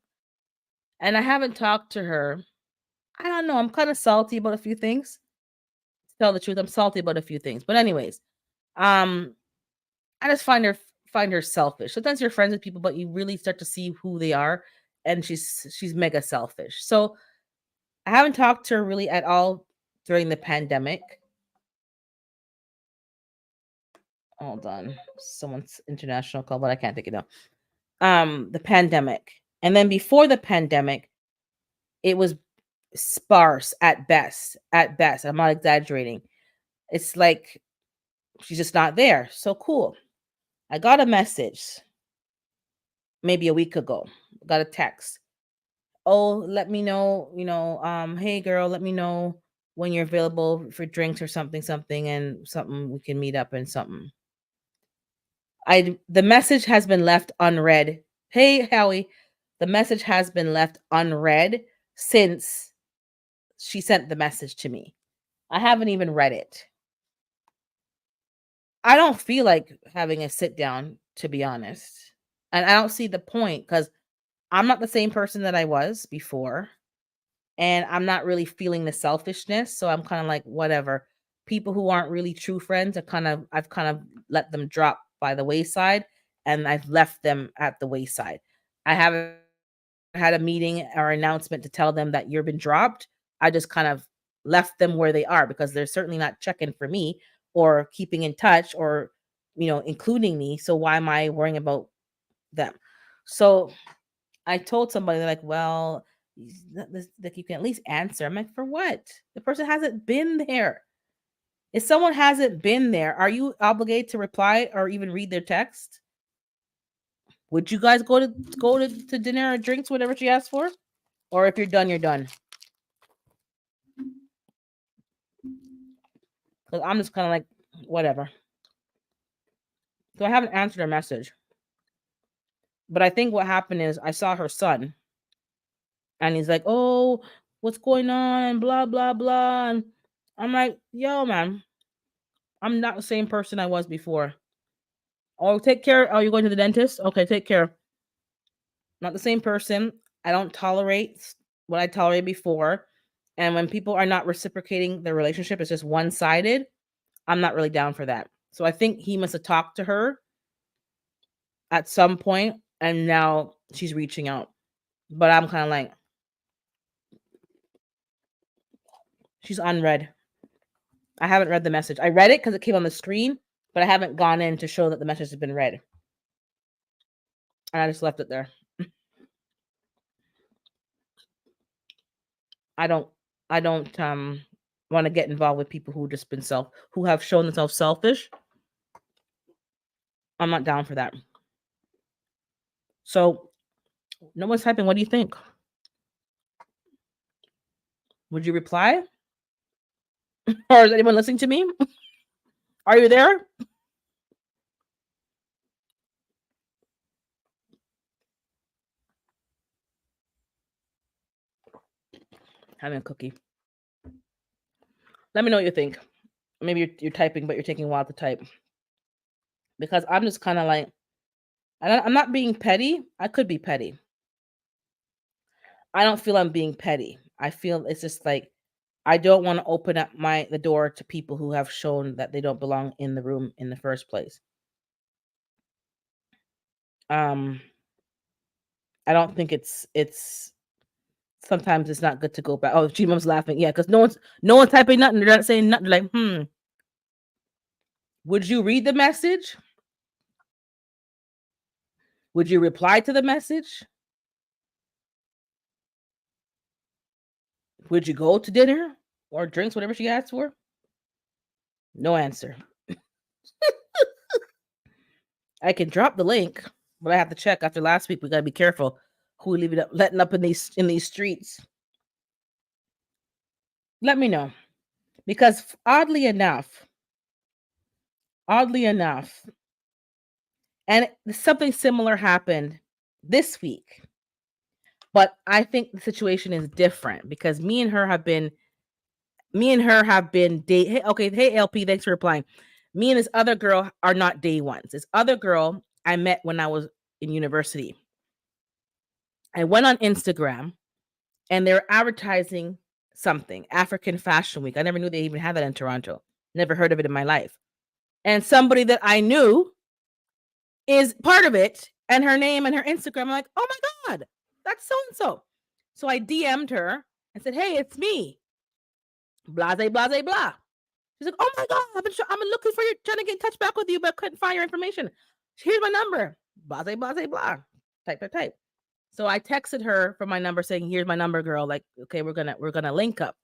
And I haven't talked to her. I don't know. I'm kind of salty about a few things. To tell the truth, I'm salty about a few things. But anyways, um, I just find her selfish. Sometimes you're friends with people, but you really start to see who they are, and she's mega selfish. So I haven't talked to her really at all during the pandemic. Hold on, someone's international call, but I can't take it down. The pandemic, and then before the pandemic, it was sparse at best. At best, I'm not exaggerating. It's like she's just not there. So cool. I got a message maybe a week ago. Got a text. Oh, let me know, hey girl, let me know when you're available for drinks or something, something, and something we can meet up and something. The message has been left unread. Hey Howie, the message has been left unread since she sent the message to me. I haven't even read it. I don't feel like having a sit down, to be honest. And I don't see the point because I'm not the same person that I was before. And I'm not really feeling the selfishness. So I'm kind of like, whatever. People who aren't really true friends I've kind of let them drop by the wayside and I've left them at the wayside. I haven't had a meeting or announcement to tell them that you've been dropped. I just kind of left them where they are because they're certainly not checking for me or keeping in touch or, including me. So why am I worrying about them? So I told somebody, they're like, well, like you can at least answer. I'm like, for what? The person hasn't been there. If someone hasn't been there, are you obligated to reply or even read their text? Would you guys go to dinner or drinks, whatever she asked for? Or if you're done, you're done. Because I'm just kind of like, whatever. So I haven't answered her message. But I think what happened is I saw her son and he's like, oh, what's going on? And blah, blah, blah. And I'm like, yo, man, I'm not the same person I was before. Oh, take care. Oh, you're going to the dentist? Okay, take care. Not the same person. I don't tolerate what I tolerated before. And when people are not reciprocating their relationship, it's just one sided. I'm not really down for that. So I think he must have talked to her at some point and now she's reaching out. But I'm kind of like, she's unread. I haven't read the message. I read it because it came on the screen, but I haven't gone in to show that the message has been read. And I just left it there. I don't I don't want to get involved with people who have shown themselves selfish. I'm not down for that. So no one's typing. What do you think? Would you reply? Or is anyone listening to me? Are you there? Having a cookie. Let me know what you think. Maybe you're typing, but you're taking a while to type. Because I'm just kind of like, I'm not being petty. I could be petty. I don't feel I'm being petty. I feel it's just like I don't want to open up the door to people who have shown that they don't belong in the room in the first place. Um, I don't think it's sometimes it's not good to go back. Oh, G Mom's laughing. Yeah, because no one's typing nothing. They're not saying nothing. They're like, would you read the message? Would you reply to the message? Would you go to dinner or drinks, whatever she asked for? No answer. I can drop the link, but I have to check after last week. We gotta be careful who we leave it up letting up in these streets. Let me know. Because oddly enough, and something similar happened this week. But I think the situation is different because me and her have been date. Hey, okay, hey LP, thanks for replying. Me and this other girl are not day ones. This other girl I met when I was in university. I went on Instagram and they were advertising something, African Fashion Week. I never knew they even had that in Toronto. Never heard of it in my life. And somebody that I knew is part of it, and her name and her Instagram. I'm like, oh my God, that's so and so. So I DM'd her and said, hey, it's me. Blase, blase, blah. She's like, oh my God, I've been looking for you, trying to get in touch back with you, but couldn't find your information. Here's my number. Blase, blase, blah. Type. So I texted her from my number saying, here's my number, girl. Like, okay, we're gonna link up.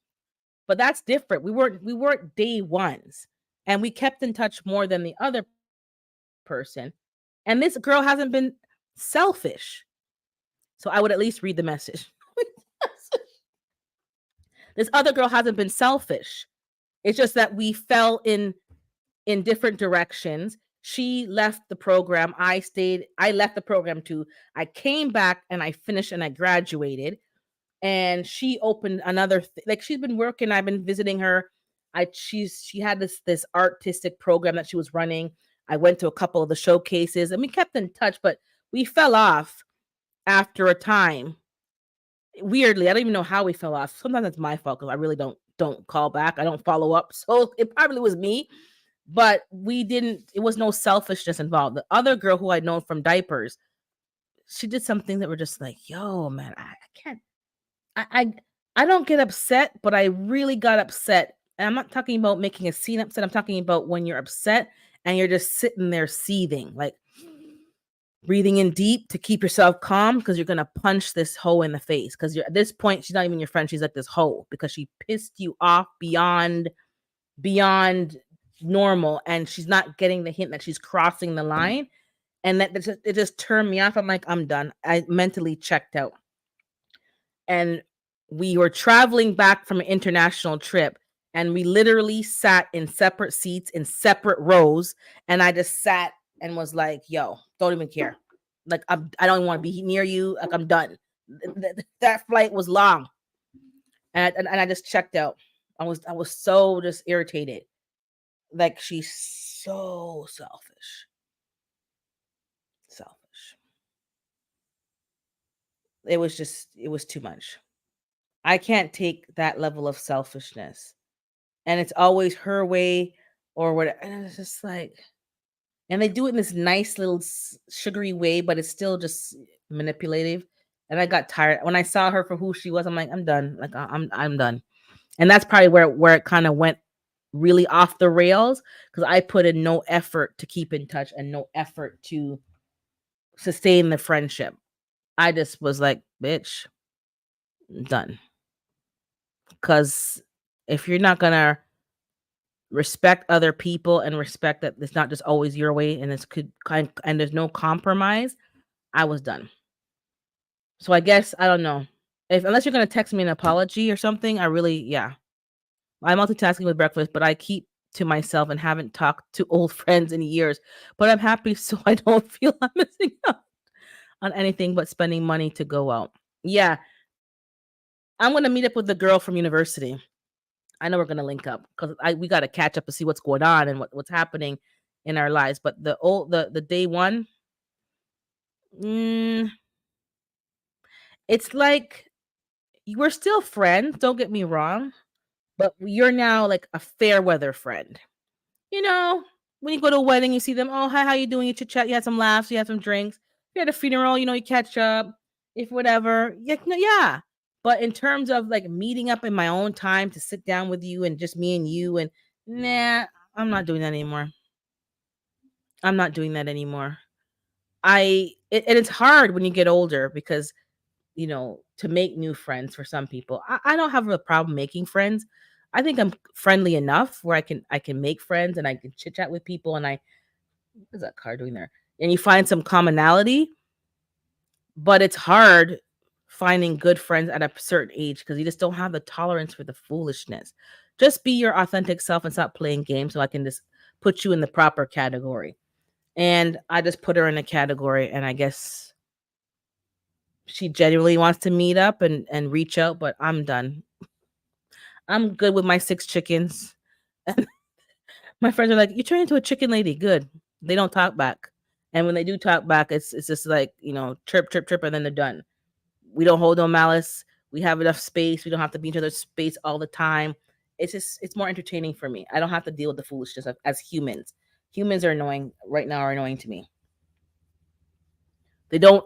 But that's different. We weren't day ones. And we kept in touch more than the other person. And this girl hasn't been selfish. So I would at least read the message. This other girl hasn't been selfish. It's just that we fell in different directions. She left the program. I stayed. I left the program too. I came back and I finished and I graduated. And she opened another like she's been working. I've been visiting her. She had this artistic program that she was running. I went to a couple of the showcases and we kept in touch, but we fell off after a time. Weirdly, I don't even know how we fell off. Sometimes it's my fault because I really don't call back. I don't follow up. So it probably was me, but we didn't. It was no selfishness involved. The other girl who I'd known from diapers, she did some things that were just like, yo, man, I can't. I, I I don't get upset, but I really got upset. And I'm not talking about making a scene upset. I'm talking about when you're upset and you're just sitting there seething, like breathing in deep to keep yourself calm because you're gonna punch this hoe in the face. Because you're at this point, she's not even your friend. She's like this hoe because she pissed you off beyond normal, and she's not getting the hint that she's crossing the line. And it just turned me off. I'm like, I'm done. I mentally checked out. And we were traveling back from an international trip and we literally sat in separate seats in separate rows, and I just sat and was like, yo, don't even care. Like I don't want to be near you. Like I'm done. That flight was long. And I just checked out. I was so just irritated. Like she's so selfish. Selfish. It was too much. I can't take that level of selfishness. And it's always her way or what. And it's just like, and they do it in this nice little sugary way, but it's still just manipulative. And I got tired when I saw her for who she was. I'm like, I'm done. Like I'm done. And that's probably where it kind of went really off the rails because I put in no effort to keep in touch and no effort to sustain the friendship. I just was like, bitch, done. Because if you're not gonna respect other people and respect that it's not just always your way and it's could kind and there's no compromise, I was done. So I guess I don't know. If unless you're gonna text me an apology or something, I really yeah. I'm multitasking with breakfast, but I keep to myself and haven't talked to old friends in years. But I'm happy so I don't feel I'm missing out on anything but spending money to go out. Yeah, I'm gonna meet up with the girl from university. I know we're gonna link up because we gotta catch up to see what's going on and what's happening in our lives. But the day one, mm, it's like we're still friends. Don't get me wrong, but you're now like a fair weather friend. You know, when you go to a wedding, you see them. Oh, hi, how you doing? You chit chat. You had some laughs. You had some drinks. You had a funeral. You catch up. If whatever, yeah, no, yeah. But in terms of like meeting up in my own time to sit down with you and just me and you, and nah, I'm not doing that anymore. I'm not doing that anymore. And it's hard when you get older because to make new friends for some people. I don't have a problem making friends. I think I'm friendly enough where I can make friends and I can chit chat with people and what is that car doing there? And you find some commonality, but it's hard finding good friends at a certain age because you just don't have the tolerance for the foolishness. Just be your authentic self and stop playing games so I can just put you in the proper category. And I just put her in a category and I guess she genuinely wants to meet up and reach out, but I'm done. I'm good with my 6 chickens. My friends are like, "You turn into a chicken lady." Good. They don't talk back. And when they do talk back, it's just like, chirp, chirp, chirp, and then they're done. We don't hold no malice. We have enough space. We don't have to be in each other's space all the time. It's more entertaining for me. I don't have to deal with the foolishness as humans. Humans are annoying right now, are annoying to me. They don't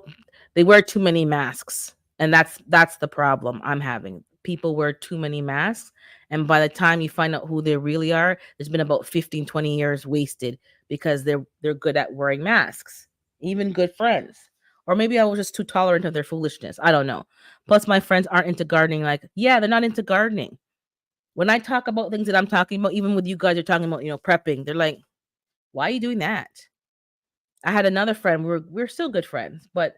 they wear too many masks, and that's the problem I'm having. People wear too many masks, and by the time you find out who they really are, there's been about 15, 20 years wasted because they're good at wearing masks. Even good friends. Or maybe I was just too tolerant of their foolishness. I don't know. Plus my friends aren't into gardening. Like, yeah, they're not into gardening. When I talk about things that I'm talking about, even with you guys are talking about, prepping, they're like, why are you doing that? I had another friend, we're still good friends, but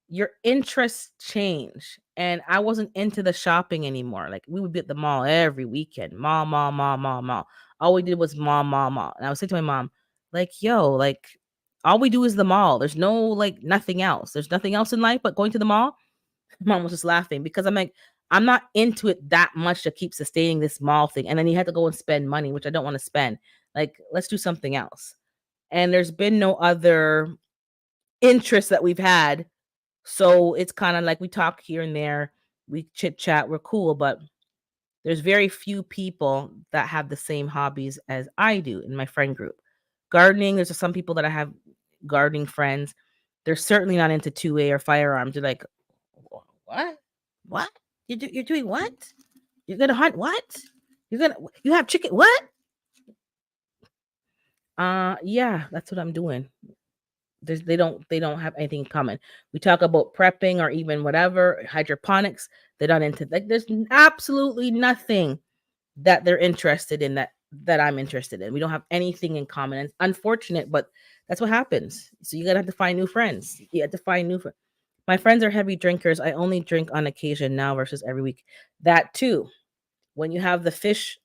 your interests change. And I wasn't into the shopping anymore. Like we would be at the mall every weekend. Mall, mall, mall, mall, mall. All we did was mall, mall, mall. And I was saying to my mom, like, yo, like all we do is the mall. There's no like nothing else. There's nothing else in life but going to the mall. Mom was just laughing because I'm like, I'm not into it that much to keep sustaining this mall thing. And then you have to go and spend money, which I don't want to spend. Like, let's do something else. And there's been no other interest that we've had, so it's kind of like we talk here and there, we chit chat, we're cool, but there's very few people that have the same hobbies as I do in my friend group. Gardening, there's some people that I have gardening friends. They're certainly not into 2A or firearms. They're like, what? What? You're doing what? You're gonna hunt what? You have chicken what? Yeah, that's what I'm doing. They don't have anything in common. We talk about prepping or even whatever, hydroponics. They're not into like there's absolutely nothing that they're interested in that I'm interested in. We don't have anything in common. And it's unfortunate, but that's what happens. So you gotta have to find new friends. You have to find new friends. My friends are heavy drinkers. I only drink on occasion now versus every week. That too. When you have the fish,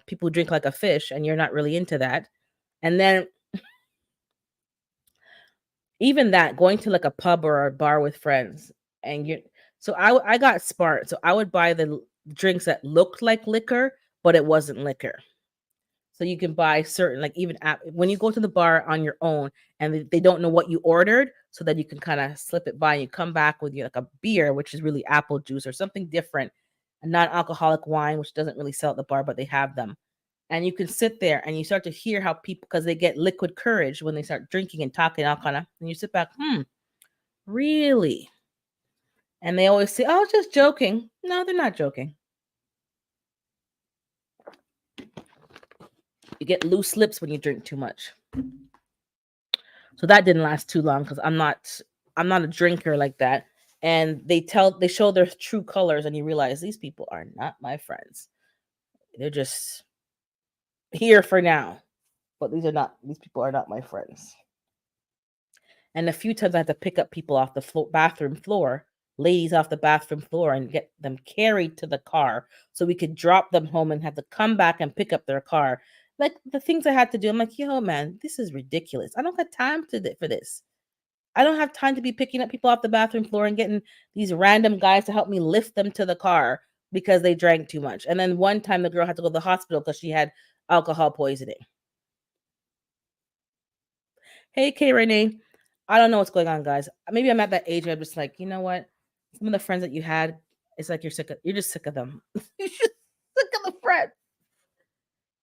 people drink like a fish and you're not really into that. And then even that, going to, like, a pub or a bar with friends, and you so I got smart, so I would buy the drinks that looked like liquor, but it wasn't liquor. So you can buy certain like, even at when you go to the bar on your own and they don't know what you ordered, so that you can kinda slip it by, and you come back with, like, a beer, which is really apple juice or something different, a non-alcoholic wine, which doesn't really sell at the bar, but they have them. And you can sit there and you start to hear how people, because they get liquid courage when they start drinking and talking all kind of, and you sit back, really? And they always say, oh, just joking. No, they're not joking. You get loose lips when you drink too much. So that didn't last too long because I'm not a drinker like that. And they show their true colors and you realize these people are not my friends. They're just here for now. But these people are not my friends. And a few times I had to pick up people off the bathroom floor, ladies off the bathroom floor, and get them carried to the car so we could drop them home and have to come back and pick up their car. Like the things I had to do, I'm like, yo, man, this is ridiculous. I don't have time for this. I don't have time to be picking up people off the bathroom floor and getting these random guys to help me lift them to the car because they drank too much. And then one time the girl had to go to the hospital because she had alcohol poisoning. Hey, K Renee. I don't know what's going on, guys. Maybe I'm at that age where I'm just like, you know what? Some of the friends that you had, it's like you're just sick of them. You're just sick of the friends.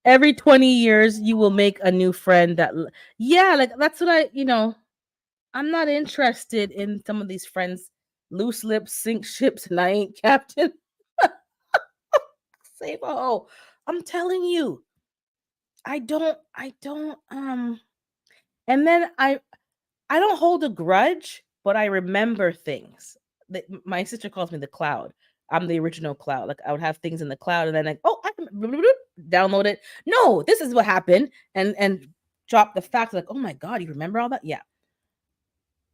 Every 20 years, you will make a new friend yeah, like that's what I'm not interested in some of these friends. Loose lips sink ships, and I ain't captain. Save a hoe. I'm telling you, I don't, and then I don't hold a grudge, but I remember things. My sister calls me the cloud. I'm the original cloud. Like I would have things in the cloud, and then like, oh, I can download it. No, this is what happened, and drop the facts. Like, oh my god, you remember all that? Yeah.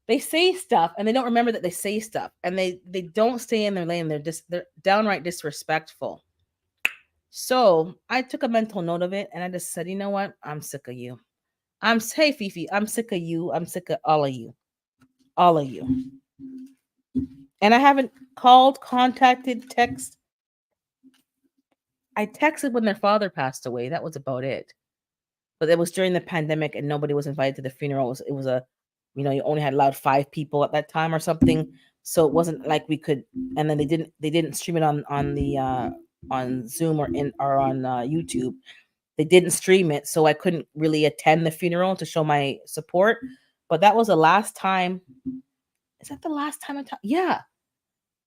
They say stuff, and they don't remember that they say stuff, and they don't stay in their lane. They're downright disrespectful. So I took a mental note of it, and I just said, you know what? I'm sick of you. Hey Fifi, I'm sick of you. I'm sick of all of you. All of you. And I haven't called, contacted, text. I texted when their father passed away. That was about it. But it was during the pandemic and nobody was invited to the funeral. It was you only had allowed 5 people at that time or something. So it wasn't like we could. And then they didn't stream it on the on Zoom or on YouTube. They didn't stream it, so I couldn't really attend the funeral to show my support. But that was the last time. Is that the last time I talked? Yeah.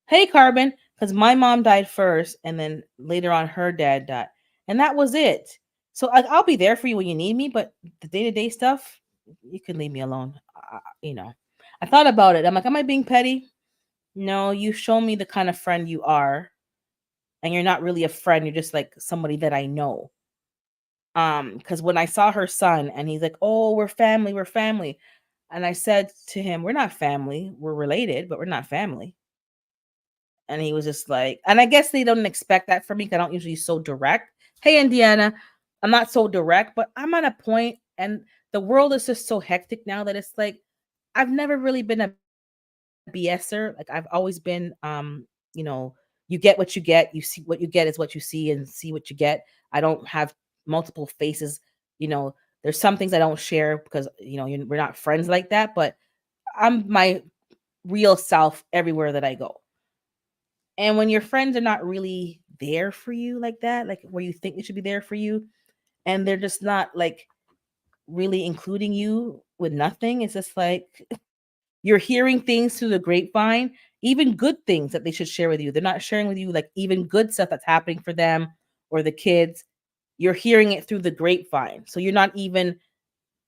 Hey, Carbon, because my mom died first, and then later on, her dad died, and that was it. So I'll be there for you when you need me, but the day to day stuff, you can leave me alone. I thought about it. I'm like, am I being petty? No, you show me the kind of friend you are, and you're not really a friend. You're just like somebody that I know. Because when I saw her son, and he's like, "Oh, we're family," and I said to him, "We're not family. We're related, but we're not family." And he was just like, and I guess they don't expect that from me 'cause I don't usually so direct. Hey, Indiana, I'm not so direct, but I'm at a point, and the world is just so hectic now that it's like I've never really been a BSer. Like I've always been, you know, you get what you get. You see what you get is what you see, and see what you get. I don't have multiple faces. You know, there's some things I don't share because we're not friends like that. But I'm my real self everywhere that I go. And when your friends are not really there for you like that, like where you think they should be there for you, and they're just not like really including you with nothing, it's just like you're hearing things through the grapevine, even good things that they should share with you. They're not sharing with you like even good stuff that's happening for them or the kids. You're hearing it through the grapevine. So you're not even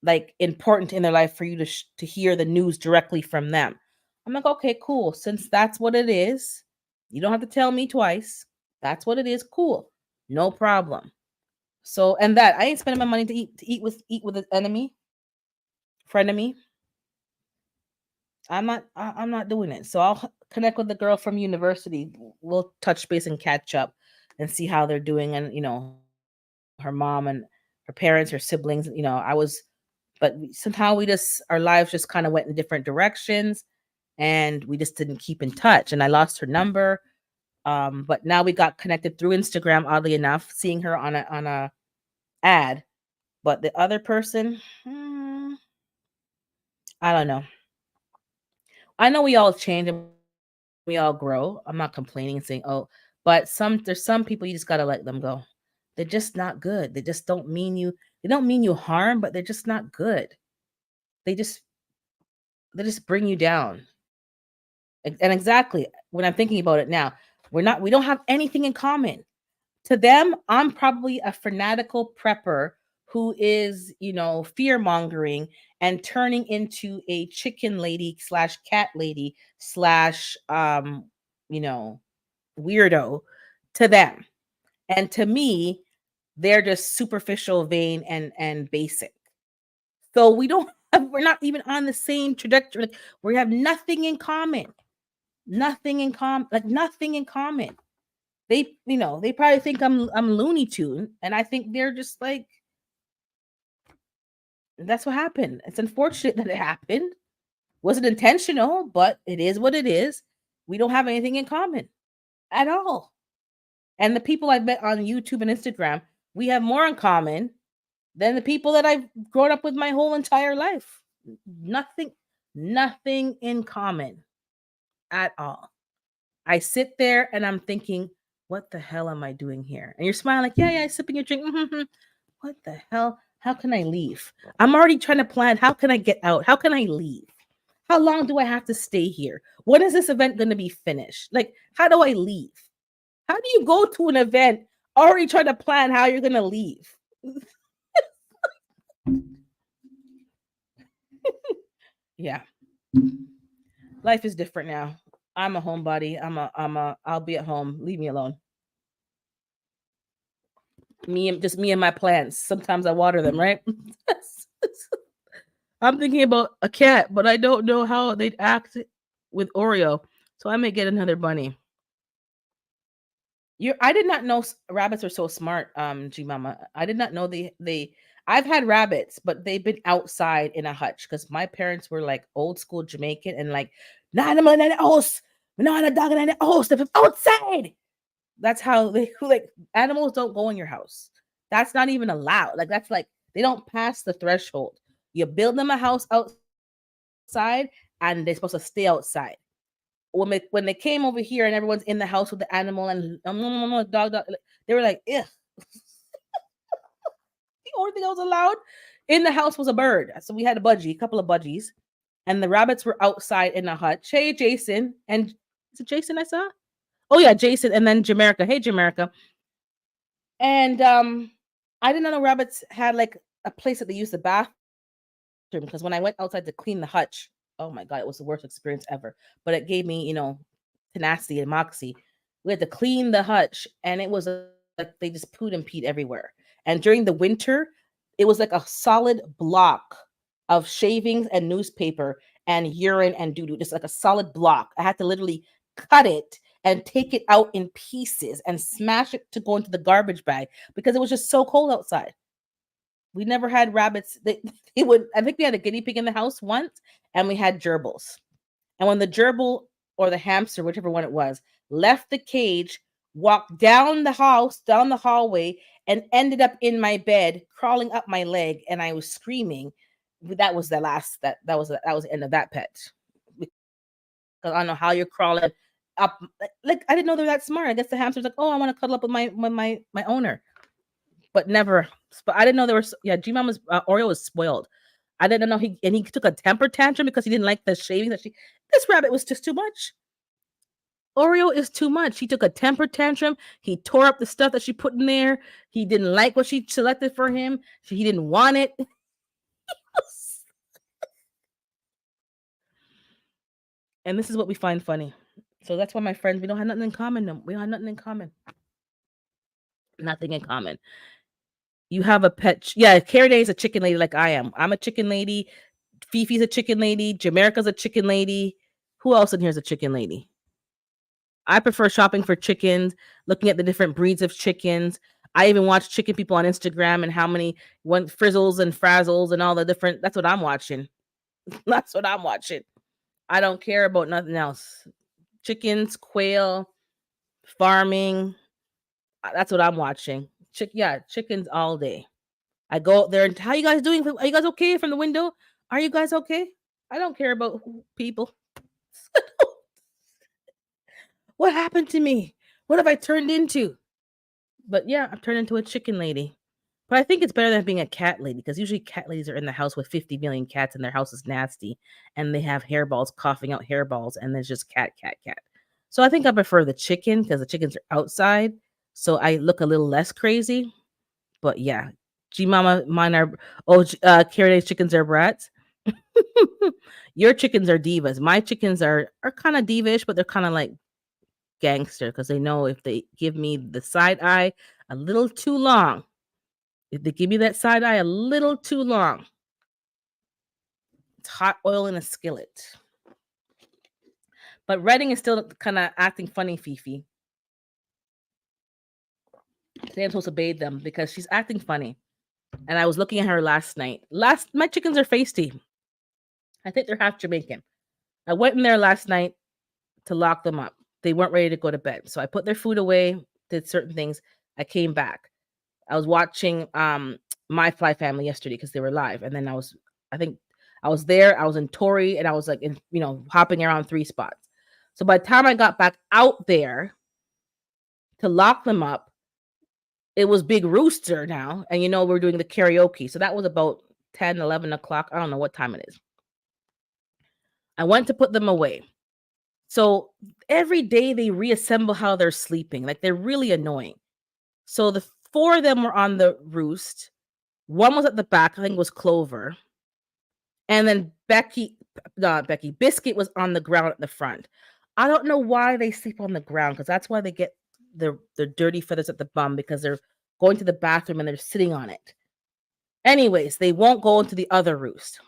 like important in their life for you to hear the news directly from them. I'm like, okay, cool. Since that's what it is, you don't have to tell me twice. That's what it is. Cool, no problem. So, and that I ain't spending my money to eat with an enemy, frenemy. I'm not doing it. So I'll connect with the girl from university. We'll touch base and catch up, and see how they're doing. And her mom and her parents, her siblings. But somehow our lives just kind of went in different directions, and we just didn't keep in touch. And I lost her number. But now we got connected through Instagram. Oddly enough, seeing her on a ad. But the other person, I don't know. I know we all change and we all grow. I'm not complaining and saying, "Oh," but there's some people you just gotta let them go. They're just not good. They just don't mean you. They don't mean you harm, but they're just not good. They just bring you down. And exactly when I'm thinking about it now, we don't have anything in common. To them, I'm probably a fanatical prepper who is, fear mongering and turning into a chicken lady slash cat lady slash, you know, weirdo to them. And to me, they're just superficial, vain, and basic. So we're not even on the same trajectory. Like, we have nothing in common. Nothing in common. Like nothing in common. They probably think I'm Looney Tune, and I think they're just like, that's what happened. It's unfortunate that it happened. Wasn't intentional, but it is what it is. We don't have anything in common at all. And the people I've met on YouTube and Instagram, we have more in common than the people that I've grown up with my whole entire life. Nothing, nothing in common at all. I sit there and I'm thinking, what the hell am I doing here? And you're smiling like, yeah, sipping your drink. what the hell? How can I leave? I'm already trying to plan. How can I get out? How can I leave? How long do I have to stay here? When is this event going to be finished? Like, how do I leave? How do you go to an event already trying to plan how you're going to leave? Yeah. Life is different now. I'm a homebody. I'll be at home. Leave me alone. Me and my plants. Sometimes I water them, right? I'm thinking about a cat, but I don't know how they'd act with Oreo. So I may get another bunny. I did not know rabbits are so smart, G Mama. I did not know they I've had rabbits, but they've been outside in a hutch because my parents were like old school Jamaican and like nah animal in the house, no a dog in the house, they're outside. That's how they like animals don't go in your house. That's not even allowed. Like that's like they don't pass the threshold. You build them a house outside and they're supposed to stay outside. When they came over here and everyone's in the house with the animal and dog, they were like, ugh. The only thing I was allowed in the house was a bird. So we had a couple of budgies, and the rabbits were outside in a hutch. Hey, Jason. And is it Jason I saw? Oh, yeah, Jason. And then Jamaica. Hey, Jamaica. And I didn't know rabbits had like a place that they use the bathroom because when I went outside to clean the hutch, oh my God, it was the worst experience ever. But it gave me, tenacity and moxie. We had to clean the hutch, and it was like they just pooed and peed everywhere. And during the winter, it was like a solid block of shavings and newspaper and urine and doo doo, just like a solid block. I had to literally cut it and take it out in pieces and smash it to go into the garbage bag because it was just so cold outside. We never had rabbits. They would. I think we had a guinea pig in the house once, and we had gerbils. And when the gerbil or the hamster, whichever one it was, left the cage, walked down the house, down the hallway, and ended up in my bed, crawling up my leg, and I was screaming. That was the last. That was the end of that pet. Because I don't know how you're crawling up. Like I didn't know they're that smart. I guess the hamster's like, oh, I want to cuddle up with my owner, but never. But I didn't know there was. Yeah, G Mama's Oreo was spoiled. I didn't know he took a temper tantrum because he didn't like the shaving that she. This rabbit was just too much. Oreo is too much. He took a temper tantrum. He tore up the stuff that she put in there. He didn't like what she selected for him. He didn't want it. And this is what we find funny. So that's why my friends, we don't have nothing in common. We don't have nothing in common. Nothing in common. You have a pet. Yeah, Carrie Day is a chicken lady like I am. I'm a chicken lady. Fifi's a chicken lady. Jamaica's a chicken lady. Who else in here is a chicken lady? I prefer shopping for chickens, looking at the different breeds of chickens. I even watch chicken people on Instagram and how many one frizzles and frazzles and all the different. That's what I'm watching. That's what I'm watching. I don't care about nothing else. Chickens, quail, farming. That's what I'm watching. Yeah, chickens all day. I go out there and how you guys doing? Are you guys okay from the window? Are you guys okay? I don't care about people. What happened to me? What have I turned into? But yeah, I've turned into a chicken lady. But I think it's better than being a cat lady because usually cat ladies are in the house with 50 million cats and their house is nasty and they have hairballs coughing out hairballs and there's just cat, cat, cat. So I think I prefer the chicken because the chickens are outside. So I look a little less crazy. But yeah, G Mama, mine are, Carrie chickens are brats. Your chickens are divas. My chickens are kind of divish, but they're kind of like gangster because they know if they give me the side eye a little too long, if they give me that side eye a little too long, it's hot oil in a skillet. But Redding is still kind of acting funny, Fifi. Today I'm supposed to bathe them because she's acting funny. And I was looking at her last night. My chickens are feisty. I think they're half Jamaican. I went in there last night to lock them up. They weren't ready to go to bed. So I put their food away, did certain things. I came back. I was watching My Fly Family yesterday because they were live. And then I think I was there. I was in Tory and I was like, hopping around 3 spots. So by the time I got back out there to lock them up, it was Big Rooster now, and we're doing the karaoke. So that was about 10, 11 o'clock. I don't know what time it is. I went to put them away. So every day they reassemble how they're sleeping. Like they're really annoying. So the four of them were on the roost. One was at the back, I think it was Clover. And then not Becky, Biscuit was on the ground at the front. I don't know why they sleep on the ground, because that's why they get the dirty feathers at the bum, because they're going to the bathroom and they're sitting on it. Anyways, they won't go into the other roost.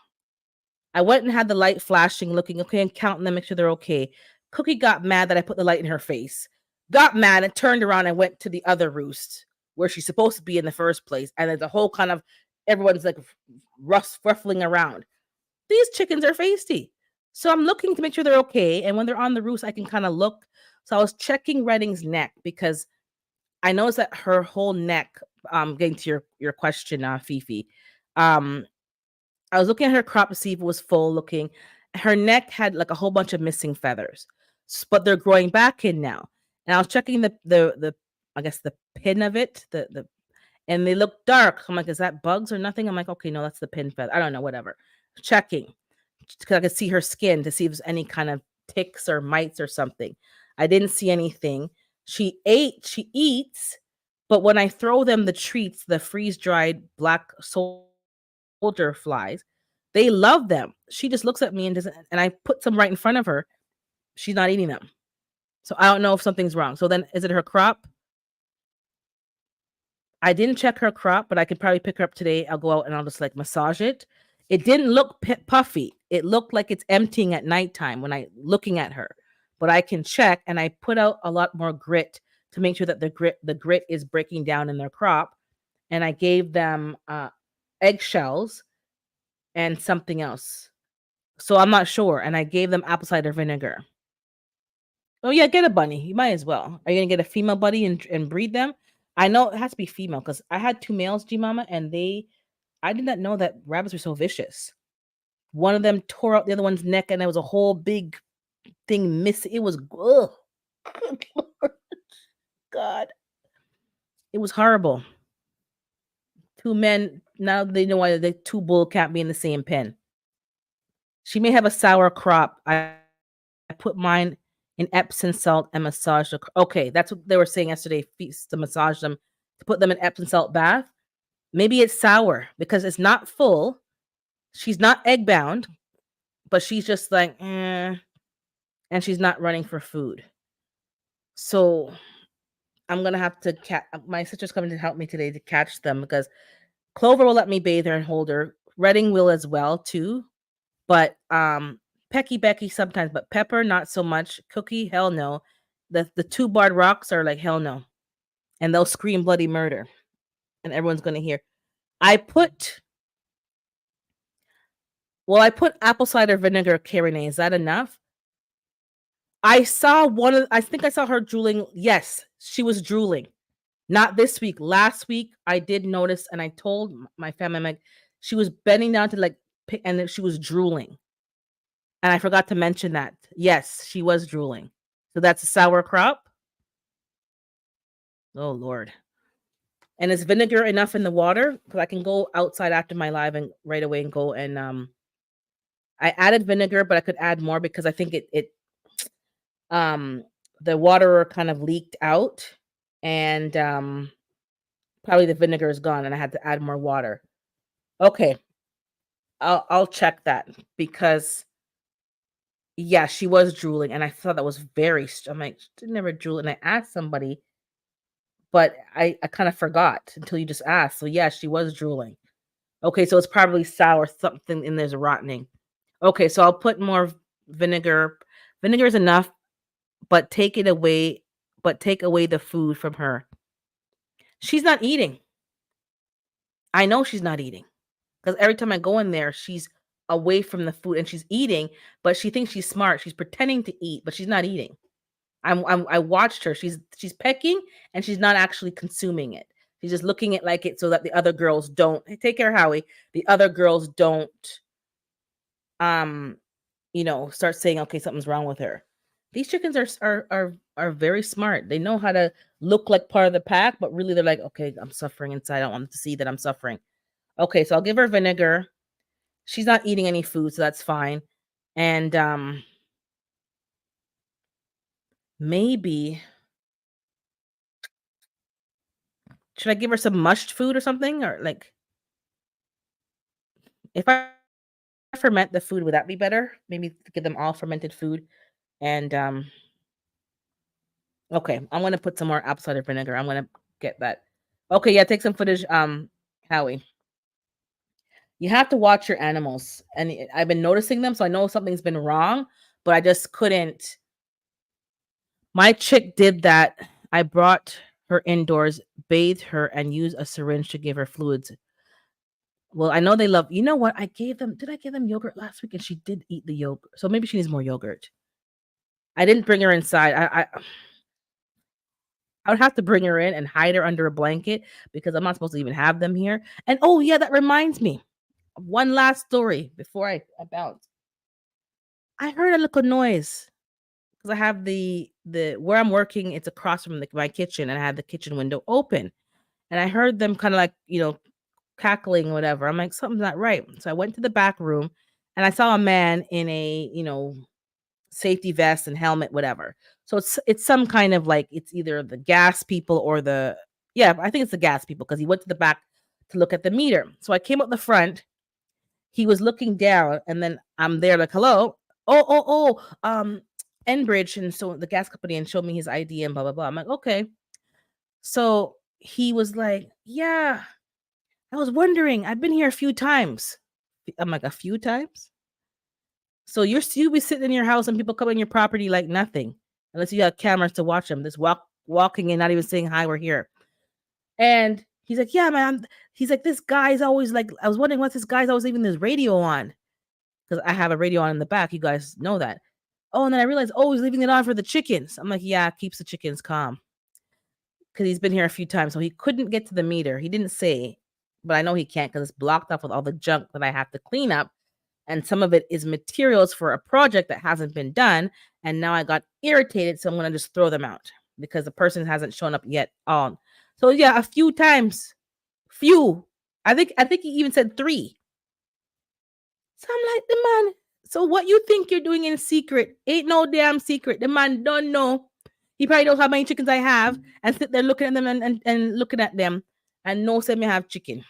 I went and had the light flashing, looking okay and counting them, make sure they're okay. Cookie got mad that I put the light in her face. Got mad and turned around and went to the other roost where she's supposed to be in the first place. And there's a whole kind of everyone's like ruffling around. These chickens are feisty. So I'm looking to make sure they're okay. And when they're on the roost, I can kind of look. So I was checking Redding's neck because I noticed that her whole neck, getting to your question, Fifi, I was looking at her crop to see if it was full looking. Her neck had like a whole bunch of missing feathers, but they're growing back in now. And I was checking the I guess the pin of it, and they look dark. I'm like, is that bugs or nothing? I'm like, okay, no, that's the pin feather. I don't know, whatever. Checking because I could see her skin to see if there's any kind of ticks or mites or something. I didn't see anything. She eats, but when I throw them the treats, the freeze dried black soldier flies, they love them. She just looks at me and doesn't, and I put some right in front of her. She's not eating them. So I don't know if something's wrong. So then is it her crop? I didn't check her crop, but I could probably pick her up today. I'll go out and I'll just like massage it. It didn't look puffy. It looked like it's emptying at nighttime when I looking at her. But I can check, and I put out a lot more grit to make sure that the grit is breaking down in their crop. And I gave them eggshells and something else. So I'm not sure. And I gave them apple cider vinegar. Oh yeah, get a bunny. You might as well. Are you gonna get a female bunny and breed them? I know it has to be female because I had two males, G Mama, and I did not know that rabbits were so vicious. One of them tore out the other one's neck, and there was a whole big thing missing. It was ugh. Good Lord. God. It was horrible. Two men, now they know why the two bull can't be in the same pen. She may have a sour crop. I put mine in Epsom salt and massage the. Okay, that's what they were saying yesterday. To massage them, to put them in Epsom salt bath. Maybe it's sour because it's not full. She's not egg bound, but she's just like, and she's not running for food. So I'm gonna have to my sister's coming to help me today to catch them because Clover will let me bathe her and hold her. Redding will as well too, but Pecky Becky sometimes, but Pepper not so much. Cookie, hell no. The two barred rocks are like hell no, and they'll scream bloody murder, and everyone's gonna hear. I put apple cider vinegar Cabernet. Is that enough? I think I saw her drooling. Yes, she was drooling. Not this week. Last week, I did notice, and I told my family, I'm like, she was bending down to like pick, and she was drooling. And I forgot to mention that. Yes, she was drooling. So that's a sour crop. Oh Lord. And is vinegar enough in the water? Because I can go outside after my live and right away and go and I added vinegar, but I could add more because I think it the water kind of leaked out, and probably the vinegar is gone, and I had to add more water. Okay, I'll check that because yeah, she was drooling, and I thought that was very. I'm like, she didn't never drool, and I asked somebody, but I kind of forgot until you just asked. So yeah, she was drooling. Okay, so it's probably sour, something in there's rotting. Okay, so I'll put more vinegar. Vinegar is enough, but take away the food from her. She's not eating. I know she's not eating because every time I go in there, she's away from the food and she's eating, but she thinks she's smart. She's pretending to eat, but she's not eating. I watched her. She's pecking and she's not actually consuming it. She's just looking at like it so that the other girls don't. Hey, take care, Howie. The other girls don't start saying, okay, something's wrong with her. These chickens are very smart. They know how to look like part of the pack, but really they're like, okay, I'm suffering inside. I don't want them to see that I'm suffering. Okay, so I'll give her vinegar. She's not eating any food, so that's fine. And maybe should I give her some mushed food or something? Or like if I ferment the food, would that be better? Maybe give them all fermented food. And okay, I'm gonna put some more apple cider vinegar. I'm gonna get that. Okay, yeah, take some footage, Howie. You have to watch your animals, and I've been noticing them, so I know something's been wrong, but I just couldn't. My chick did that. I brought her indoors, bathed her, and used a syringe to give her fluids. Well, I know they love. You know what? I gave them. Did I give them yogurt last week? And she did eat the yogurt, so maybe she needs more yogurt. I didn't bring her inside. I would have to bring her in and hide her under a blanket because I'm not supposed to even have them here. And oh yeah, that reminds me of one last story before I bounce. I heard a little noise because I have the where I'm working. It's across from my kitchen, and I had the kitchen window open, and I heard them kind of like cackling, or whatever. I'm like, something's not right. So I went to the back room, and I saw a man in a safety vest and helmet, whatever. So it's some kind of like it's either the gas people or the yeah, I think it's the gas people because he went to the back to look at the meter. So I came up the front. He was looking down, and then I'm there like, hello, Enbridge, and so the gas company, and showed me his ID and blah blah blah. I'm like, okay. So he was like, yeah, I was wondering. I've been here a few times. I'm like, a few times. So you'll be sitting in your house and people come in your property like nothing, unless you got cameras to watch them. Just walking in, not even saying hi, we're here. And he's like, yeah, man. He's like, this guy's always like, I was wondering what this guy's always leaving this radio on because I have a radio on in the back. You guys know that. Oh, and then I realized, oh, he's leaving it on for the chickens. I'm like, yeah, keeps the chickens calm because he's been here a few times, so he couldn't get to the meter. He didn't say, but I know he can't because it's blocked off with all the junk that I have to clean up, and some of it is materials for a project that hasn't been done. And now I got irritated, so I'm gonna just throw them out because the person hasn't shown up yet on. So yeah, a few times, few. I think he even said 3. So I'm like, the man. So what you think you're doing in secret ain't no damn secret. The man don't know. He probably knows how many chickens I have and sit there looking at them and looking at them and know say me have chicken.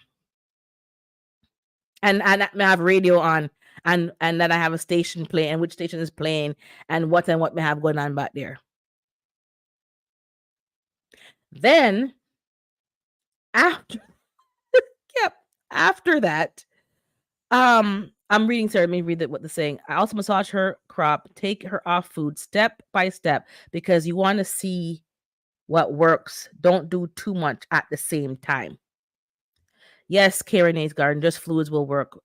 And I have radio on and that I have a station playing and which station is playing and what may have going on back there. Then after yep, after that, I'm reading, sorry, let me read what the saying. I also massage her crop, take her off food step by step because you want to see what works. Don't do too much at the same time. Yes, Renee's garden, just fluids will work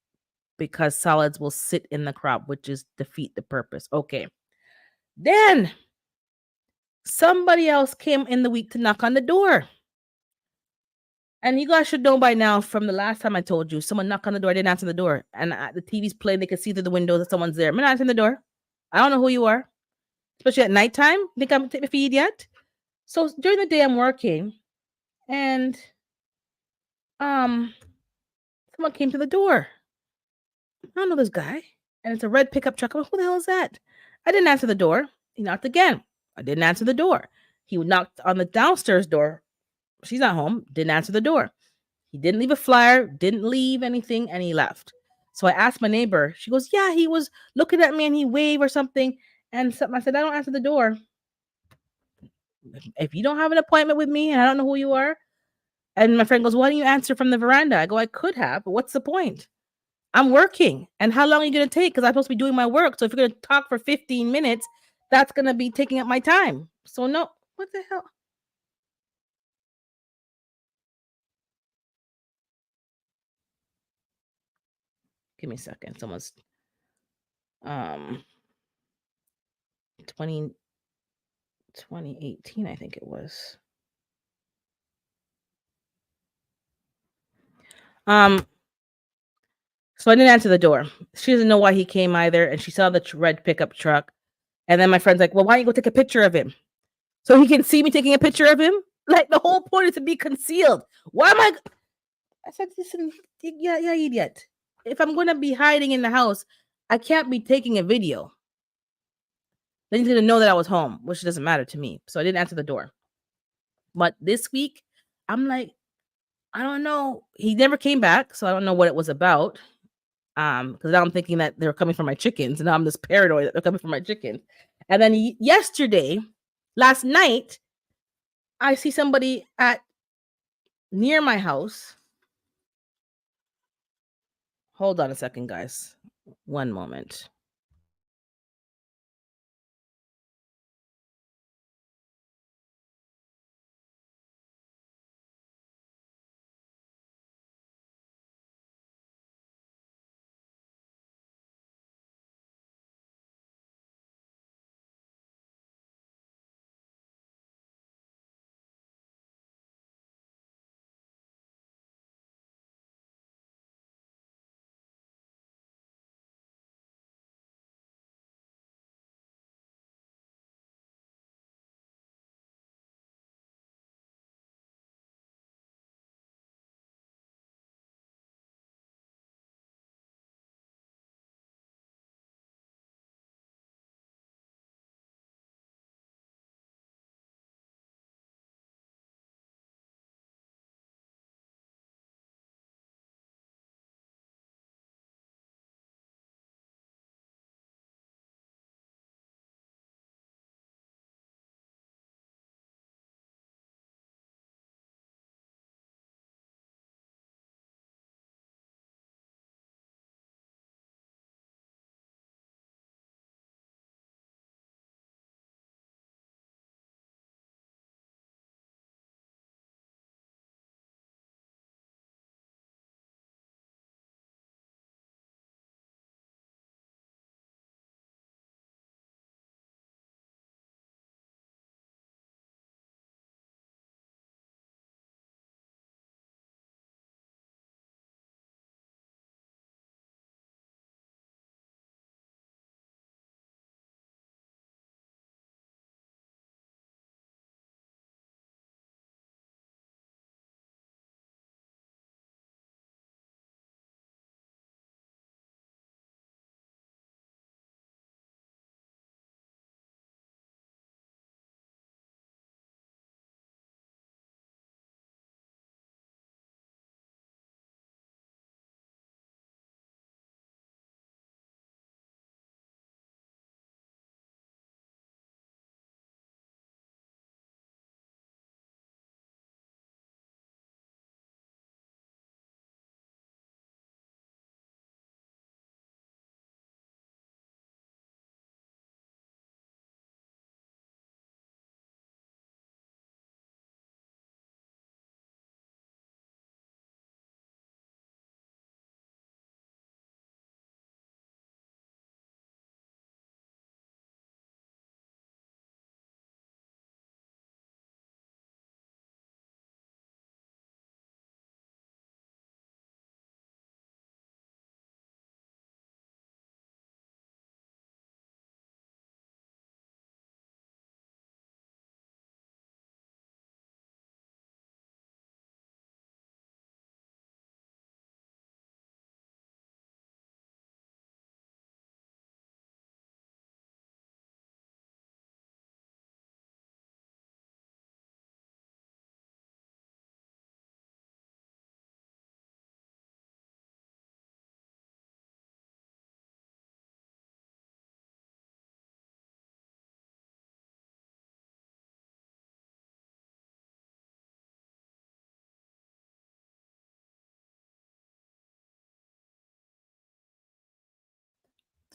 because solids will sit in the crop, which is defeat the purpose. Okay. Then somebody else came in the week to knock on the door. And you guys should know by now from the last time I told you, someone knocked on the door, I didn't answer the door. And the TV's playing, they can see through the window that someone's there. I'm not answering the door. I don't know who you are, especially at nighttime. Think I'm taking a feed yet? So during the day, I'm working, and um, someone came to the door. I don't know this guy, and it's a red pickup truck. I'm like, who the hell is that? I didn't answer the door. He knocked again. I didn't answer the door. He knocked on the downstairs door. She's not home. Didn't answer the door. He didn't leave a flyer, didn't leave anything, and he left. So I asked my neighbor. She goes, yeah, he was looking at me and he waved or something. And something. I said, I don't answer the door. If you don't have an appointment with me and I don't know who you are, and my friend goes, why don't you answer from the veranda? I go, I could have, but what's the point? I'm working. And how long are you going to take? Because I'm supposed to be doing my work. So if you're going to talk for 15 minutes, that's going to be taking up my time. So no, what the hell? Give me a second. Someone's um 20 2018, I think it was. Um, so I didn't answer the door. She doesn't know why he came either, and she saw the red pickup truck. And then my friend's like, "Well, why don't you go take a picture of him so he can see me taking a picture of him?" Like the whole point is to be concealed. Why am I said, "Listen, yeah, idiot. If I'm gonna be hiding in the house, I can't be taking a video. They need to know that I was home, which doesn't matter to me." So I didn't answer the door. But this week, I'm like, I don't know. He never came back, so I don't know what it was about. Because now I'm thinking that they're coming for my chickens, and now I'm just paranoid that they're coming for my chickens. And then yesterday, last night, I see somebody at near my house. Hold on a second, guys. One moment.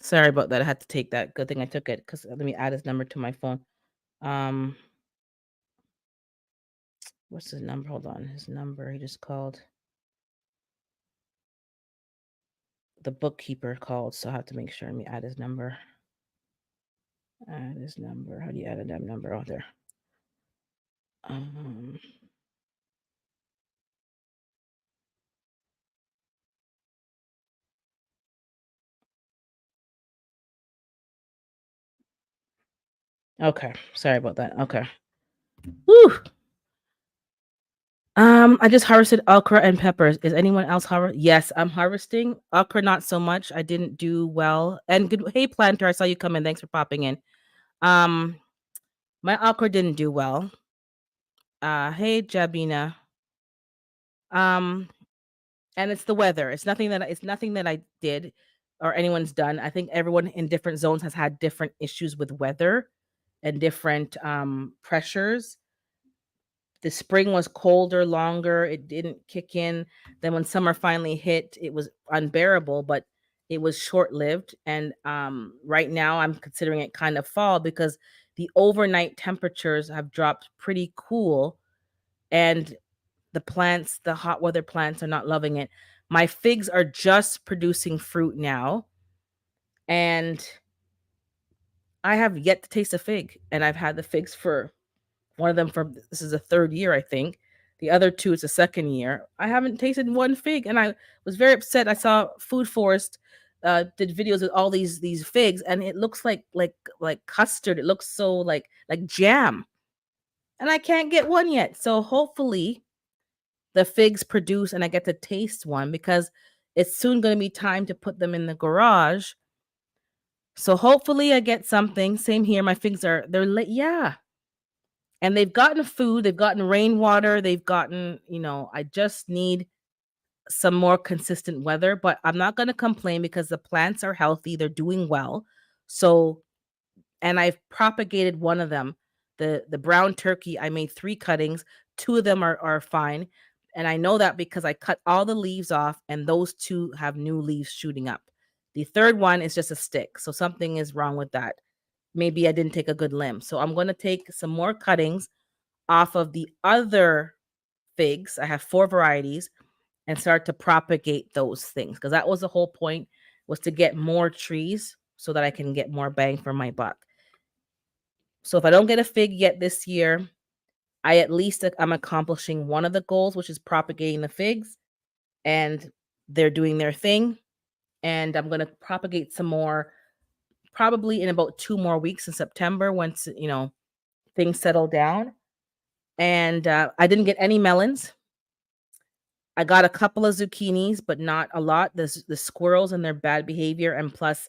Sorry about that. I had to take that. Good thing I took it because let me add his number to my phone. Um, what's his number? Hold on. His number. He just called. The bookkeeper called, so I have to make sure. Let me add his number. Add his number. How do you add a damn number? Oh, there. Um, Okay. Sorry about that. Okay. Whew. I just harvested okra and peppers. Is anyone else Yes, I'm harvesting okra. Not so much. I didn't do well. And good. Hey, planter, I saw you come in. Thanks for popping in. Um, my okra didn't do well. Hey, Jabina. Um, and it's the weather. It's nothing that I did or anyone's done. I think everyone in different zones has had different issues with weather and different pressures. The spring was colder, longer. It didn't kick in. Then when summer finally hit, it was unbearable, but it was short lived. And right now, I'm considering it kind of fall because the overnight temperatures have dropped pretty cool, and the hot weather plants are not loving it. My figs are just producing fruit now, and I have yet to taste a fig. And I've had the figs for one of them for this is the third year, I think. The other two is the second year. I haven't tasted one fig, and I was very upset. I saw Food Forest did videos with all these figs, and it looks like custard. It looks so like jam, and I can't get one yet. So hopefully the figs produce, and I get to taste one because it's soon going to be time to put them in the garage. So hopefully I get something. Same here. My figs they're late. Yeah, and they've gotten food, they've gotten rainwater, they've gotten, I just need some more consistent weather, but I'm not going to complain because the plants are healthy, they're doing well. So, and I've propagated one of them, the brown turkey. I made 3 cuttings, 2 of them are fine. And I know that because I cut all the leaves off and those 2 have new leaves shooting up. The third one is just a stick. So something is wrong with that. Maybe I didn't take a good limb. So I'm going to take some more cuttings off of the other figs. I have 4 varieties and start to propagate those things because that was the whole point, was to get more trees so that I can get more bang for my buck. So if I don't get a fig yet this year, I at least I'm accomplishing one of the goals, which is propagating the figs, and they're doing their thing. And I'm going to propagate some more probably in about 2 more weeks in September once, things settle down. And I didn't get any melons. I got a couple of zucchinis, but not a lot. The squirrels and their bad behavior, and plus,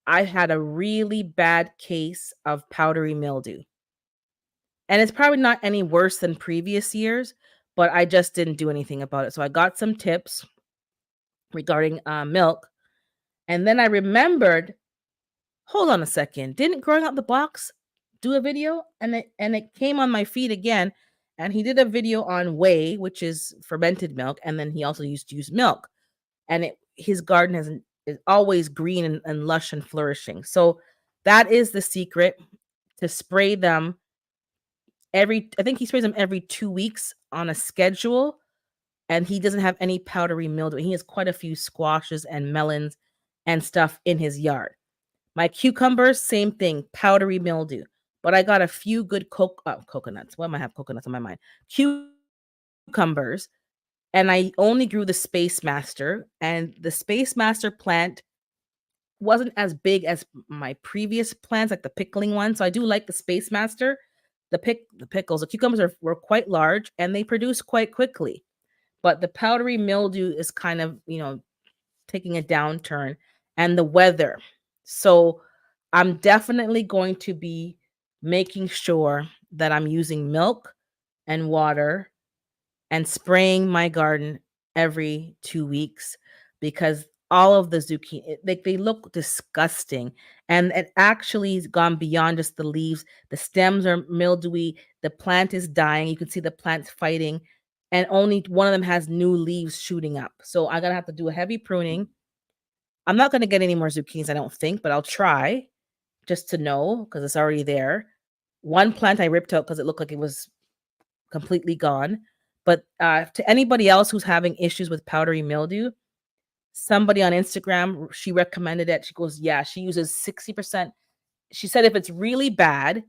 I had a really bad case of powdery mildew. And it's probably not any worse than previous years, but I just didn't do anything about it. So I got some tips regarding milk, and then I remembered, hold on a second, didn't Growing Up the Box do a video? And it came on my feed again, and he did a video on whey, which is fermented milk, and then he also used to use milk. And his garden is always green and lush and flourishing. So that is the secret, to spray them I think he sprays them every 2 weeks on a schedule, and he doesn't have any powdery mildew. He has quite a few squashes and melons and stuff in his yard. My cucumbers, same thing, powdery mildew. But I got a few good coconuts. Why am I have coconuts on my mind? Cucumbers, and I only grew the Space Master, and the Space Master plant wasn't as big as my previous plants, like the pickling one. So I do like the Space Master. The cucumbers were quite large and they produce quite quickly. But the powdery mildew is kind of, taking a downturn, and the weather. So I'm definitely going to be making sure that I'm using milk and water and spraying my garden every 2 weeks, because all of the zucchini, they look disgusting, and it actually has gone beyond just the leaves. The stems are mildewy, the plant is dying, you can see the plant's fighting, and only one of them has new leaves shooting up. So I'm gonna have to do a heavy pruning. I'm not gonna get any more zucchinis, I don't think, but I'll try just to know because it's already there. One plant I ripped out because it looked like it was completely gone. But to anybody else who's having issues with powdery mildew, somebody on Instagram, she recommended it. She goes, yeah, she uses 60%. She said if it's really bad,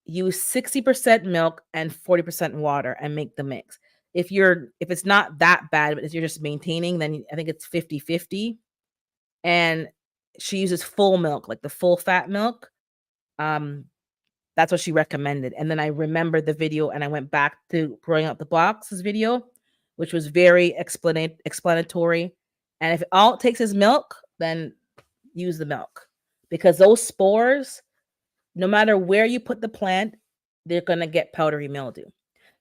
use 60% milk and 40% water and make the mix. If it's not that bad, but if you're just maintaining, then I think it's 50-50. And she uses full milk, like the full fat milk. Um, That's what she recommended. And then I remembered the video and I went back to Growing Up the Box's video, which was very explanatory. And if all it takes is milk, then use the milk, because those spores, no matter where you put the plant, they're going to get powdery mildew.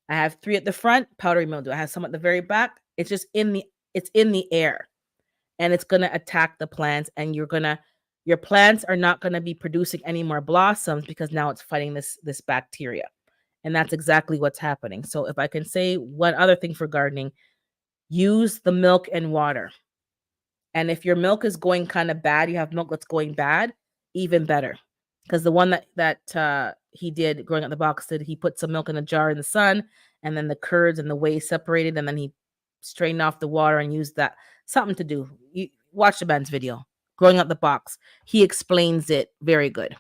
I have 3 at the front, powdery mildew. I have some at the very back. It's in the air, and it's going to attack the plants, and your plants are not going to be producing any more blossoms because now it's fighting this bacteria. And that's exactly what's happening. So if I can say one other thing for gardening, use the milk and water. And if your milk is going kind of bad, you have milk that's going bad, even better. Because the one that he did Growing Up the Box did, he put some milk in a jar in the sun, and then the curds and the whey separated, and then he strained off the water and used that. Something to do. You watch the man's video, Growing Up the Box. He explains it very good.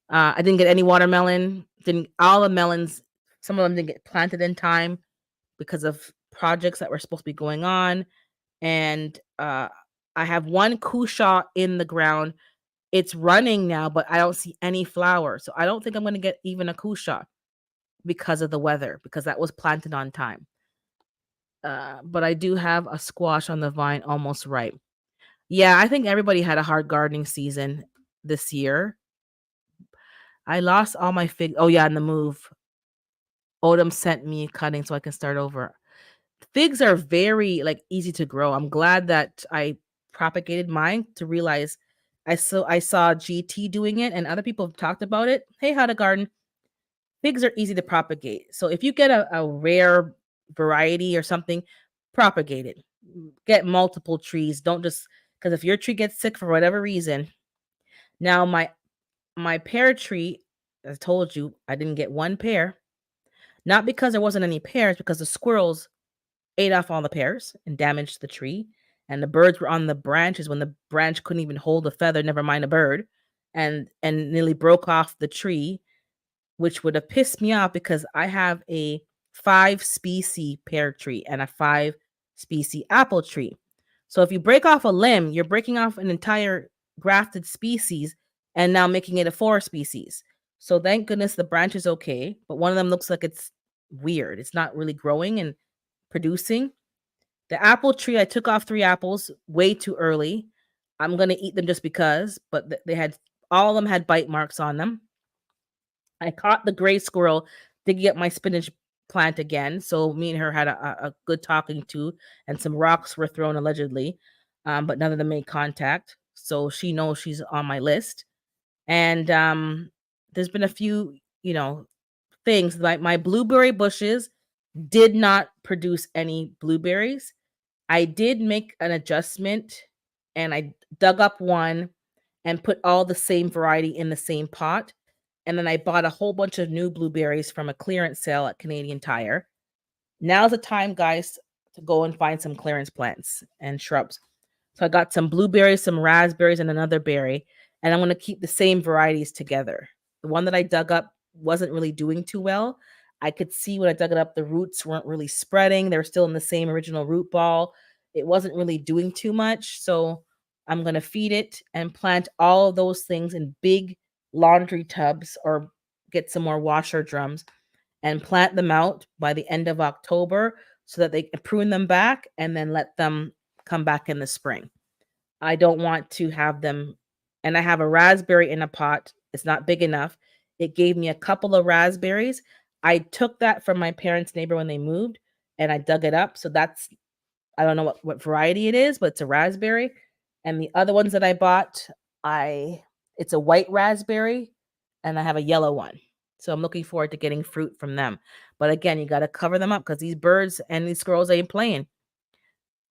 I didn't get any watermelon. Didn't all the melons? Some of them didn't get planted in time because of projects that were supposed to be going on. And I have one cushaw in the ground. It's running now, but I don't see any flower. So I don't think I'm going to get even a cushaw because of the weather, because that was planted on time. But I do have a squash on the vine almost ripe. Yeah, I think everybody had a hard gardening season this year. I lost all my fig. Oh yeah, and the move. Odom sent me a cutting so I can start over. Figs are very easy to grow. I'm glad that I propagated mine to realize I saw GT doing it and other people have talked about it. Hey, how to garden. Figs are easy to propagate. So if you get a rare variety or something, propagate it. Get multiple trees. Don't just, because if your tree gets sick for whatever reason. Now my pear tree, I told you I didn't get one pear. Not because there wasn't any pears, because the squirrels ate off all the pears and damaged the tree. And the birds were on the branches when the branch couldn't even hold a feather, never mind a bird, and nearly broke off the tree, which would have pissed me off because I have a 5-species pear tree and a 5-species apple tree. So if you break off a limb, you're breaking off an entire grafted species and now making it a 4-species. So thank goodness the branch is okay, but one of them looks like it's weird. It's not really growing and producing. The apple tree, I took off 3 apples way too early. I'm going to eat them just because, but they had, all of them had bite marks on them. I caught the gray squirrel digging up my spinach plant again. So me and her had a good talking to, and some rocks were thrown allegedly, but none of them made contact. So she knows she's on my list. And there's been a few, things like my blueberry bushes did not produce any blueberries. I did make an adjustment and I dug up one and put all the same variety in the same pot. And then I bought a whole bunch of new blueberries from a clearance sale at Canadian Tire. Now's the time, guys, to go and find some clearance plants and shrubs. So I got some blueberries, some raspberries, and another berry. And I'm going to keep the same varieties together. The one that I dug up wasn't really doing too well. I could see when I dug it up, the roots weren't really spreading. They were still in the same original root ball. It wasn't really doing too much. So I'm going to feed it and plant all of those things in big laundry tubs or get some more washer drums and plant them out by the end of October so that they can prune them back and then let them come back in the spring. I don't want to have them, and I have a raspberry in a pot. It's not big enough. It gave me a couple of raspberries. I took that from my parents' neighbor when they moved and I dug it up. So that's, I don't know what variety it is, but it's a raspberry. And the other ones that I bought, it's a white raspberry and I have a yellow one. So I'm looking forward to getting fruit from them. But again, you got to cover them up because these birds and these squirrels ain't playing.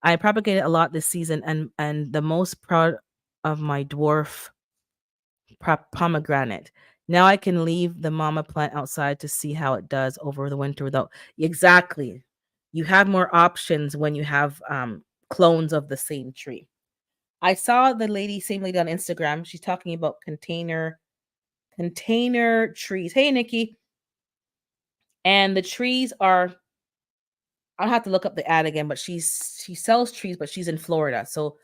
I propagated a lot this season, and the most proud of my dwarf pomegranate. Now I can leave the mama plant outside to see how it does over the winter without. Exactly. You have more options when you have clones of the same tree. I saw the same lady on Instagram. She's talking about container trees. Hey, Nikki. And the trees are, I'll have to look up the ad again, but she sells trees, but she's in Florida. So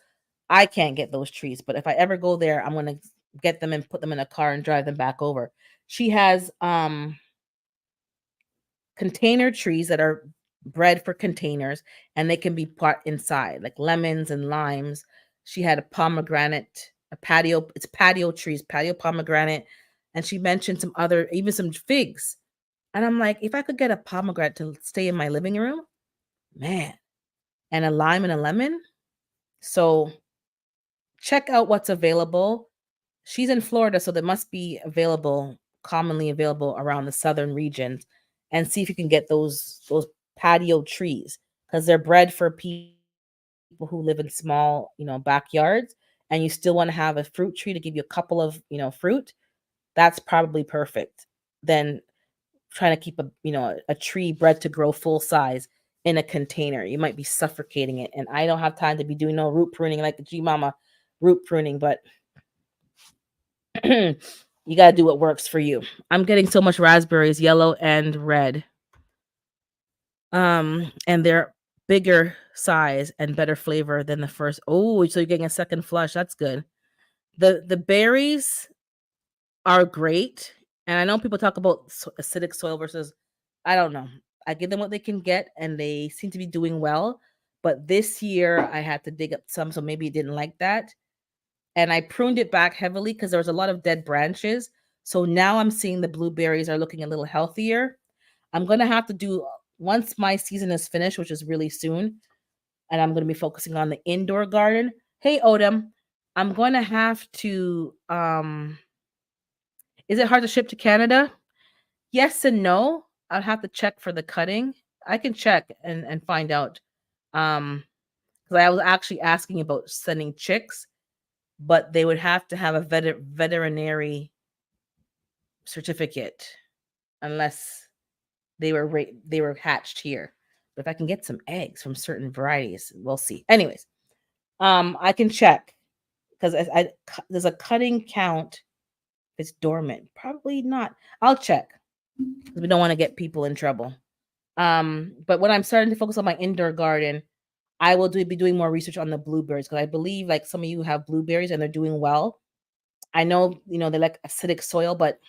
I can't get those trees. But if I ever go there, I'm going to get them and put them in a car and drive them back over. She has container trees that are bred for containers and they can be put inside, like lemons and limes. She had a pomegranate, a patio, it's patio trees, patio pomegranate. And she mentioned some other, even some figs. And I'm like, if I could get a pomegranate to stay in my living room, man, and a lime and a lemon. So check out what's available. She's in Florida, so they must be available, commonly available around the southern regions, and see if you can get those patio trees because they're bred for people who live in small, backyards, and you still want to have a fruit tree to give you a couple of, fruit. That's probably perfect. Then trying to keep a tree bred to grow full size in a container. You might be suffocating it. And I don't have time to be doing no root pruning like the G Mama root pruning, but you got to do what works for you. I'm getting so much raspberries, yellow and red. And they're bigger size and better flavor than the first. Oh, so you're getting a second flush. That's good. The berries are great. And I know people talk about acidic soil versus, I don't know. I give them what they can get and they seem to be doing well. But this year I had to dig up some, so maybe it didn't like that. And I pruned it back heavily because there was a lot of dead branches. So now I'm seeing the blueberries are looking a little healthier. I'm going to have to do, once my season is finished, which is really soon, and I'm going to be focusing on the indoor garden. Hey, Odom, I'm going to have to, is it hard to ship to Canada? Yes and no. I'll have to check for the cutting. I can check and find out. Because I was actually asking about sending chicks, but they would have to have a veterinary certificate unless they were hatched here. But if I can get some eggs from certain varieties, we'll see. Anyways, I can check because there's a cutting count. If it's dormant, probably not. I'll check because we don't want to get people in trouble. But when I'm starting to focus on my indoor garden, I will be doing more research on the blueberries because I believe like some of you have blueberries and they're doing well. I know, they like acidic soil, but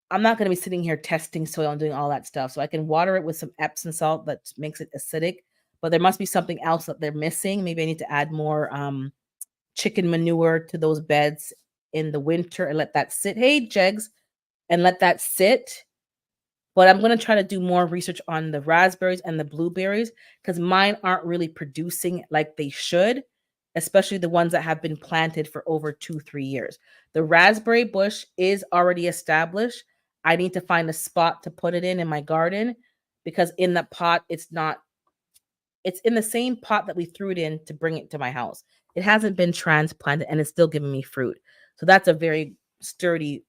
I'm not going to be sitting here testing soil and doing all that stuff. So I can water it with some Epsom salt that makes it acidic, but there must be something else that they're missing. Maybe I need to add more chicken manure to those beds in the winter and let that sit. Hey, Jegs, and let that sit. But I'm going to try to do more research on the raspberries and the blueberries because mine aren't really producing like they should, especially the ones that have been planted for over 2-3 years. The raspberry bush is already established. I need to find a spot to put it in my garden because in the pot, it's in the same pot that we threw it in to bring it to my house. It hasn't been transplanted and it's still giving me fruit. So that's a very sturdy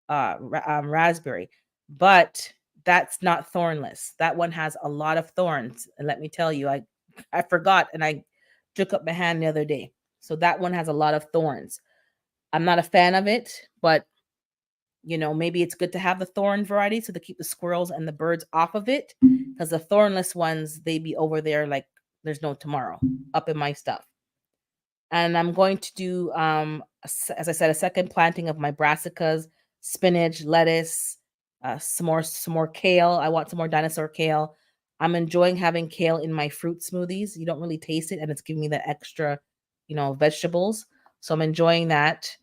raspberry. But that's not thornless. That one has a lot of thorns. And let me tell you, I forgot and I took up my hand the other day. So that one has a lot of thorns. I'm not a fan of it, but maybe it's good to have the thorn variety so to keep the squirrels and the birds off of it. Because the thornless ones, they be over there like there's no tomorrow up in my stuff. And I'm going to do, as I said, a second planting of my brassicas, spinach, lettuce, some more kale. I want some more dinosaur kale. I'm enjoying having kale in my fruit smoothies. You don't really taste it, and it's giving me the extra, vegetables. So I'm enjoying that.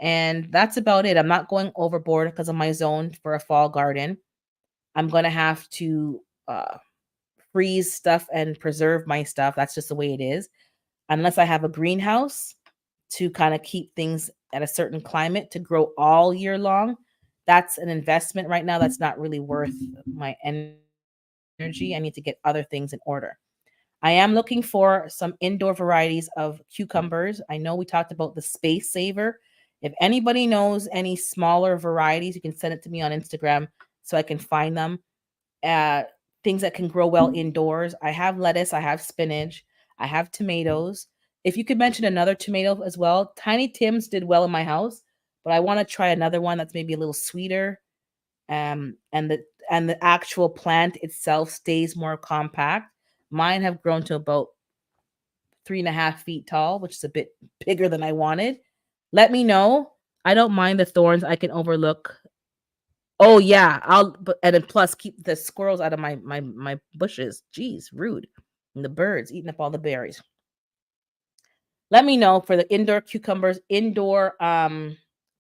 And that's about it. I'm not going overboard because of my zone for a fall garden. I'm going to have to freeze stuff and preserve my stuff. That's just the way it is. Unless I have a greenhouse to kind of keep things at a certain climate to grow all year long, that's an investment right now that's not really worth my energy. I need to get other things in order. I am looking for some indoor varieties of cucumbers. I know we talked about the space saver. If anybody knows any smaller varieties, you can send it to me on Instagram so I can find them. Uh, Things that can grow well indoors. I have lettuce, I have spinach, I have tomatoes. If you could mention another tomato as well, Tiny Tim's did well in my house, but I want to try another one that's maybe a little sweeter. And the actual plant itself stays more compact. Mine have grown to about 3.5 feet tall, which is a bit bigger than I wanted. Let me know. I don't mind the thorns. I can overlook. Oh yeah, and then plus keep the squirrels out of my bushes. Jeez, rude. And the birds eating up all the berries. Let me know for the indoor cucumbers, indoor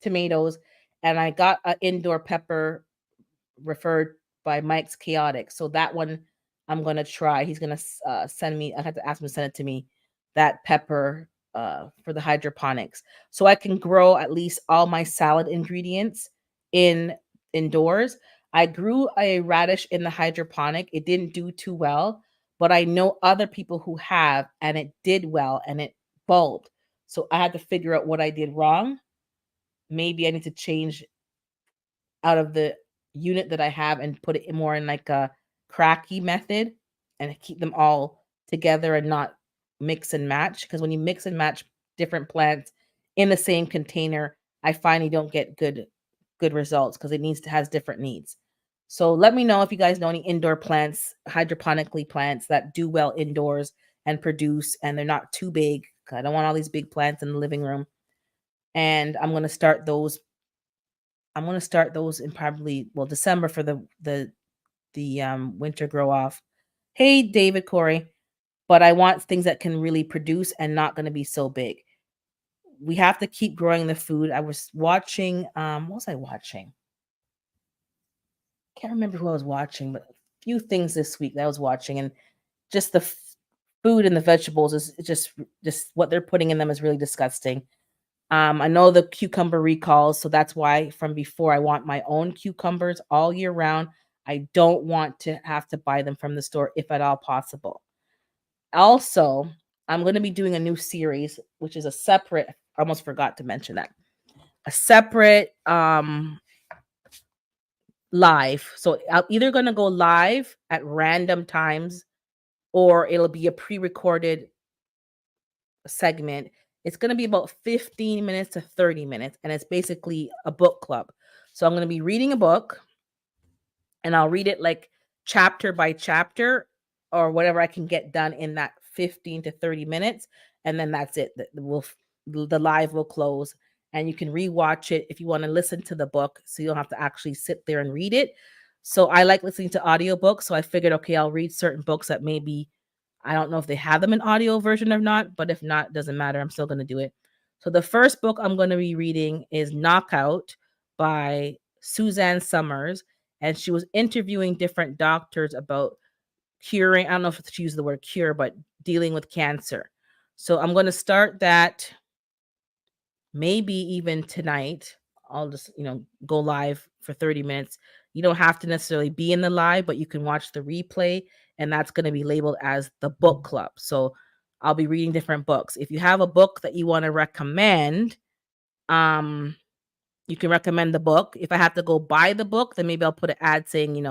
tomatoes, and I got an indoor pepper referred by Mike's Chaotic. So that one I'm gonna try. He's gonna send me. I had to ask him to send it to me. That pepper for the hydroponics, so I can grow at least all my salad ingredients in indoors. I grew a radish in the hydroponic. It didn't do too well, but I know other people who have, and it did well, and it bulbed. So I had to figure out what I did wrong. Maybe I need to change out of the unit that I have and put it in more in like a cracky method and keep them all together and not mix and match. Because when you mix and match different plants in the same container, I find you don't get good results because it needs to has different needs. So let me know if you guys know any indoor plants, hydroponically plants that do well indoors and produce and they're not too big. I don't want all these big plants in the living room. And I'm gonna start those in probably December for the winter grow off. Hey David Corey, but I want things that can really produce and not gonna be so big. We have to keep growing the food. I was watching what was I watching? Can't remember who I was watching, but a few things this week that I was watching, and just the food and the vegetables is just what they're putting in them is really disgusting. I know the cucumber recalls, so that's why from before I want my own cucumbers all year round. I don't want to have to buy them from the store if at all possible. Also, I'm going to be doing a new series, which is a separate, I almost forgot to mention that. A separate live. So I'm either going to go live at random times or it'll be a pre-recorded segment. It's going to be about 15 minutes to 30 minutes, and it's basically a book club. So I'm going to be reading a book, and I'll read it like chapter by chapter or whatever I can get done in that 15 to 30 minutes. And then that's it. The live will close, and you can rewatch it if you want to listen to the book so you don't have to actually sit there and read it. So I like listening to audiobooks. So I figured, okay, I'll read certain books that maybe I don't know if they have them in audio version or not, but if not, doesn't matter. I'm still going to do it. So the first book I'm going to be reading is Knockout by Suzanne Summers, and she was interviewing different doctors about curing. I don't know if she used the word cure, but dealing with cancer. So I'm going to start that maybe even tonight. I'll just, go live for 30 minutes. You don't have to necessarily be in the live, but you can watch the replay, and that's going to be labeled as the book club. So I'll be reading different books. If you have a book that you want to recommend, you can recommend the book. If I have to go buy the book, then maybe I'll put an ad saying,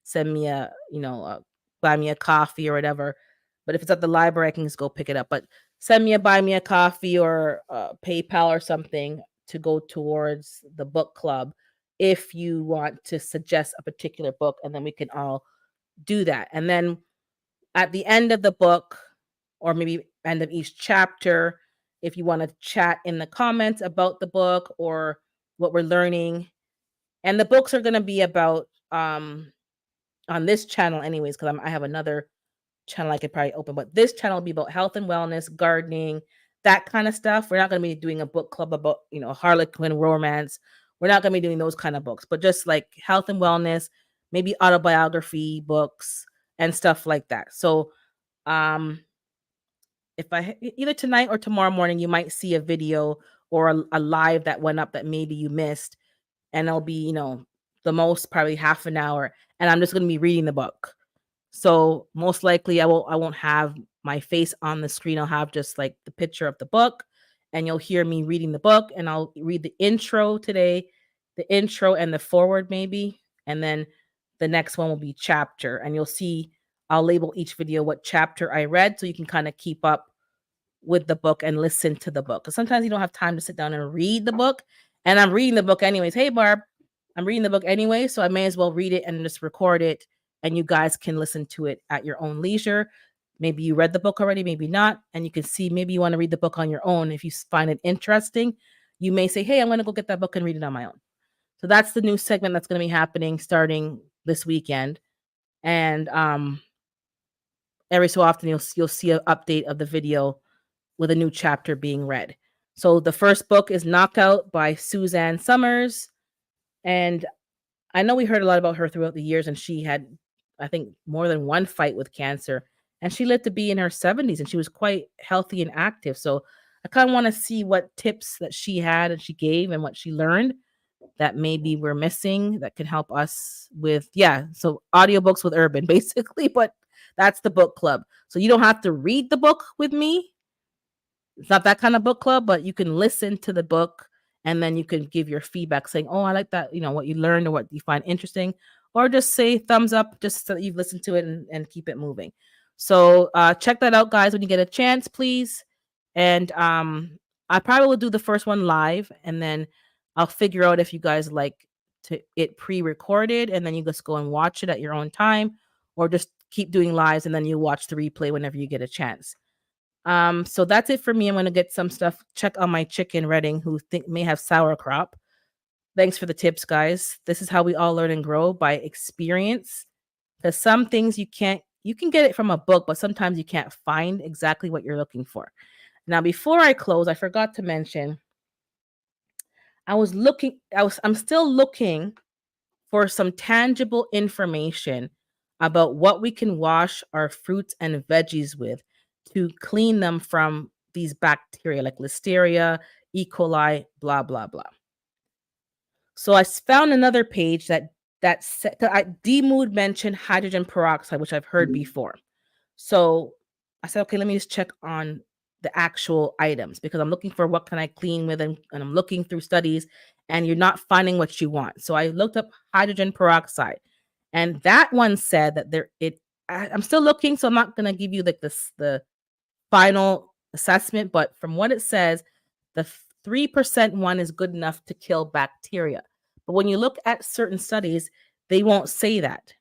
send me buy me a coffee or whatever. But if it's at the library, I can just go pick it up. But send me a buy me a coffee or PayPal or something to go towards the book club if you want to suggest a particular book, and then we can all do that. And then at the end of the book, or maybe end of each chapter, if you want to chat in the comments about the book or what we're learning. And the books are going to be about on this channel anyways, because I have another channel I could probably open, but this channel will be about health and wellness, gardening, that kind of stuff. We're not going to be doing a book club about, Harlequin romance. We're not going to be doing those kind of books, but just like health and wellness, maybe autobiography books and stuff like that. So, if either tonight or tomorrow morning, you might see a video or a live that went up that maybe you missed, and it'll be, the most probably half an hour, and I'm just going to be reading the book. So most likely I won't have my face on the screen. I'll have just like the picture of the book, and you'll hear me reading the book, and I'll read the intro today, the intro and the forward maybe, and then the next one will be chapter, and you'll see I'll label each video what chapter I read so you can kind of keep up with the book and listen to the book. Because sometimes you don't have time to sit down and read the book. And I'm reading the book anyways. Hey, Barb, I'm reading the book anyway, so I may as well read it and just record it. And you guys can listen to it at your own leisure. Maybe you read the book already, maybe not. And you can see, maybe you want to read the book on your own. If you find it interesting, you may say, hey, I'm going to go get that book and read it on my own. So that's the new segment that's going to be happening starting this weekend. And every so often you'll see an update of the video with a new chapter being read. So the first book is Knockout by Suzanne Summers. And I know we heard a lot about her throughout the years, and she had, I think, more than one fight with cancer. And she lived to be in her 70s, and she was quite healthy and active. So I kind of want to see what tips that she had and she gave and what she learned that maybe we're missing that can help us with, yeah. So audiobooks with Urban, basically, but that's the book club. So you don't have to read the book with me. It's not that kind of book club, but you can listen to the book and then you can give your feedback saying, oh, I like that, what you learned or what you find interesting, or just say thumbs up just so that you've listened to it and keep it moving. So check that out, guys, when you get a chance, please. And I probably will do the first one live, and then I'll figure out if you guys like to it pre-recorded, and then you just go and watch it at your own time, or just keep doing lives and then you watch the replay whenever you get a chance. So that's it for me. I'm gonna get some stuff. Check on my chicken Redding, who think may have sauerkraut. Thanks for the tips, guys. This is how we all learn and grow, by experience. Because some things you can get it from a book, but sometimes you can't find exactly what you're looking for. Now, before I close, I forgot to mention I'm still looking for some tangible information about what we can wash our fruits and veggies with to clean them from these bacteria like Listeria, E. coli, blah blah blah. So I found another page D Mood mentioned hydrogen peroxide, which I've heard before. So I said, okay, let me just check on the actual items because I'm looking for what can I clean with, and I'm looking through studies and you're not finding what you want. So I looked up hydrogen peroxide, and that one said that I'm still looking, so I'm not going to give you like the final assessment, but from what it says, the 3% one is good enough to kill bacteria. But when you look at certain studies, they won't say that.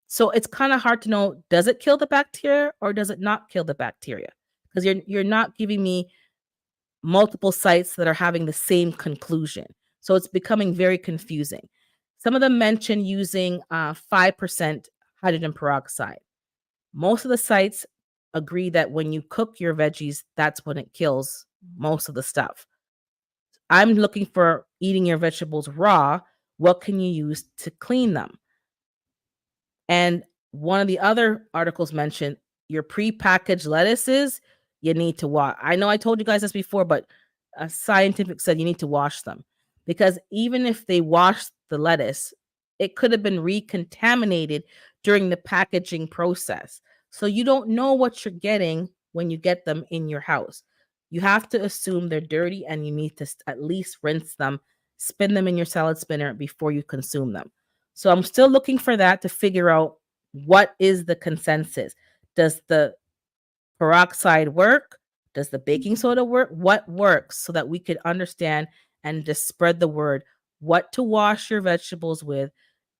So it's kind of hard to know, does it kill the bacteria or does it not kill the bacteria? Because you're not giving me multiple sites that are having the same conclusion. So it's becoming very confusing. Some of them mention using 5% hydrogen peroxide. Most of the sites agree that when you cook your veggies, that's when it kills most of the stuff. I'm looking for eating your vegetables raw. What can you use to clean them? And one of the other articles mentioned your prepackaged lettuces, you need to wash. I know I told you guys this before, but a scientific said you need to wash them because even if they wash the lettuce, it could have been recontaminated during the packaging process. So you don't know what you're getting when you get them in your house. You have to assume they're dirty and you need to at least rinse them, spin them in your salad spinner before you consume them. So I'm still looking for that to figure out what is the consensus. Does the peroxide work? Does the baking soda work? What works so that we could understand and just spread the word what to wash your vegetables with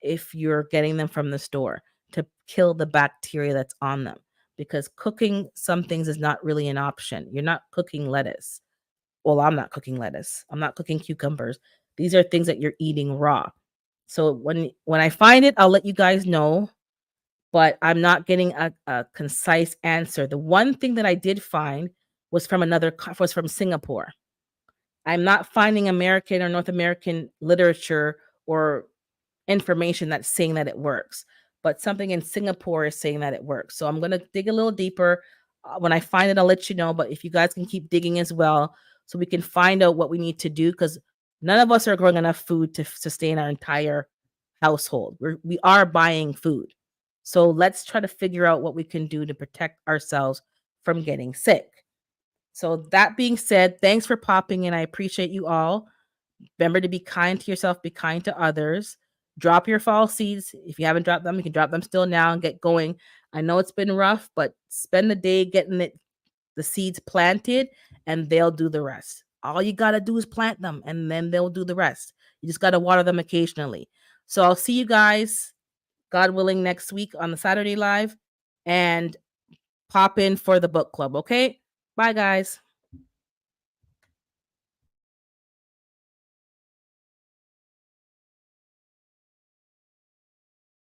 if you're getting them from the store to kill the bacteria that's on them. Because cooking some things is not really an option. You're not cooking lettuce. Well, I'm not cooking lettuce. I'm not cooking cucumbers. These are things that you're eating raw. So when I find it, I'll let you guys know, but I'm not getting a concise answer. The one thing that I did find was from Singapore. I'm not finding American or North American literature or information that's saying that it works, but something in Singapore is saying that it works. So I'm going to dig a little deeper. When I find it, I'll let you know. But if you guys can keep digging as well, so we can find out what we need to do, because none of us are growing enough food to sustain our entire household. We are buying food. So let's try to figure out what we can do to protect ourselves from getting sick. So that being said, thanks for popping in. I appreciate you all. Remember to be kind to yourself, be kind to others. Drop your fall seeds. If you haven't dropped them, you can drop them still now and get going. I know it's been rough, but spend the day getting the seeds planted, and they'll do the rest. All you got to do is plant them, and then they'll do the rest. You just got to water them occasionally. So I'll see you guys, God willing, next week on the Saturday Live, and pop in for the book club, okay? Bye, guys.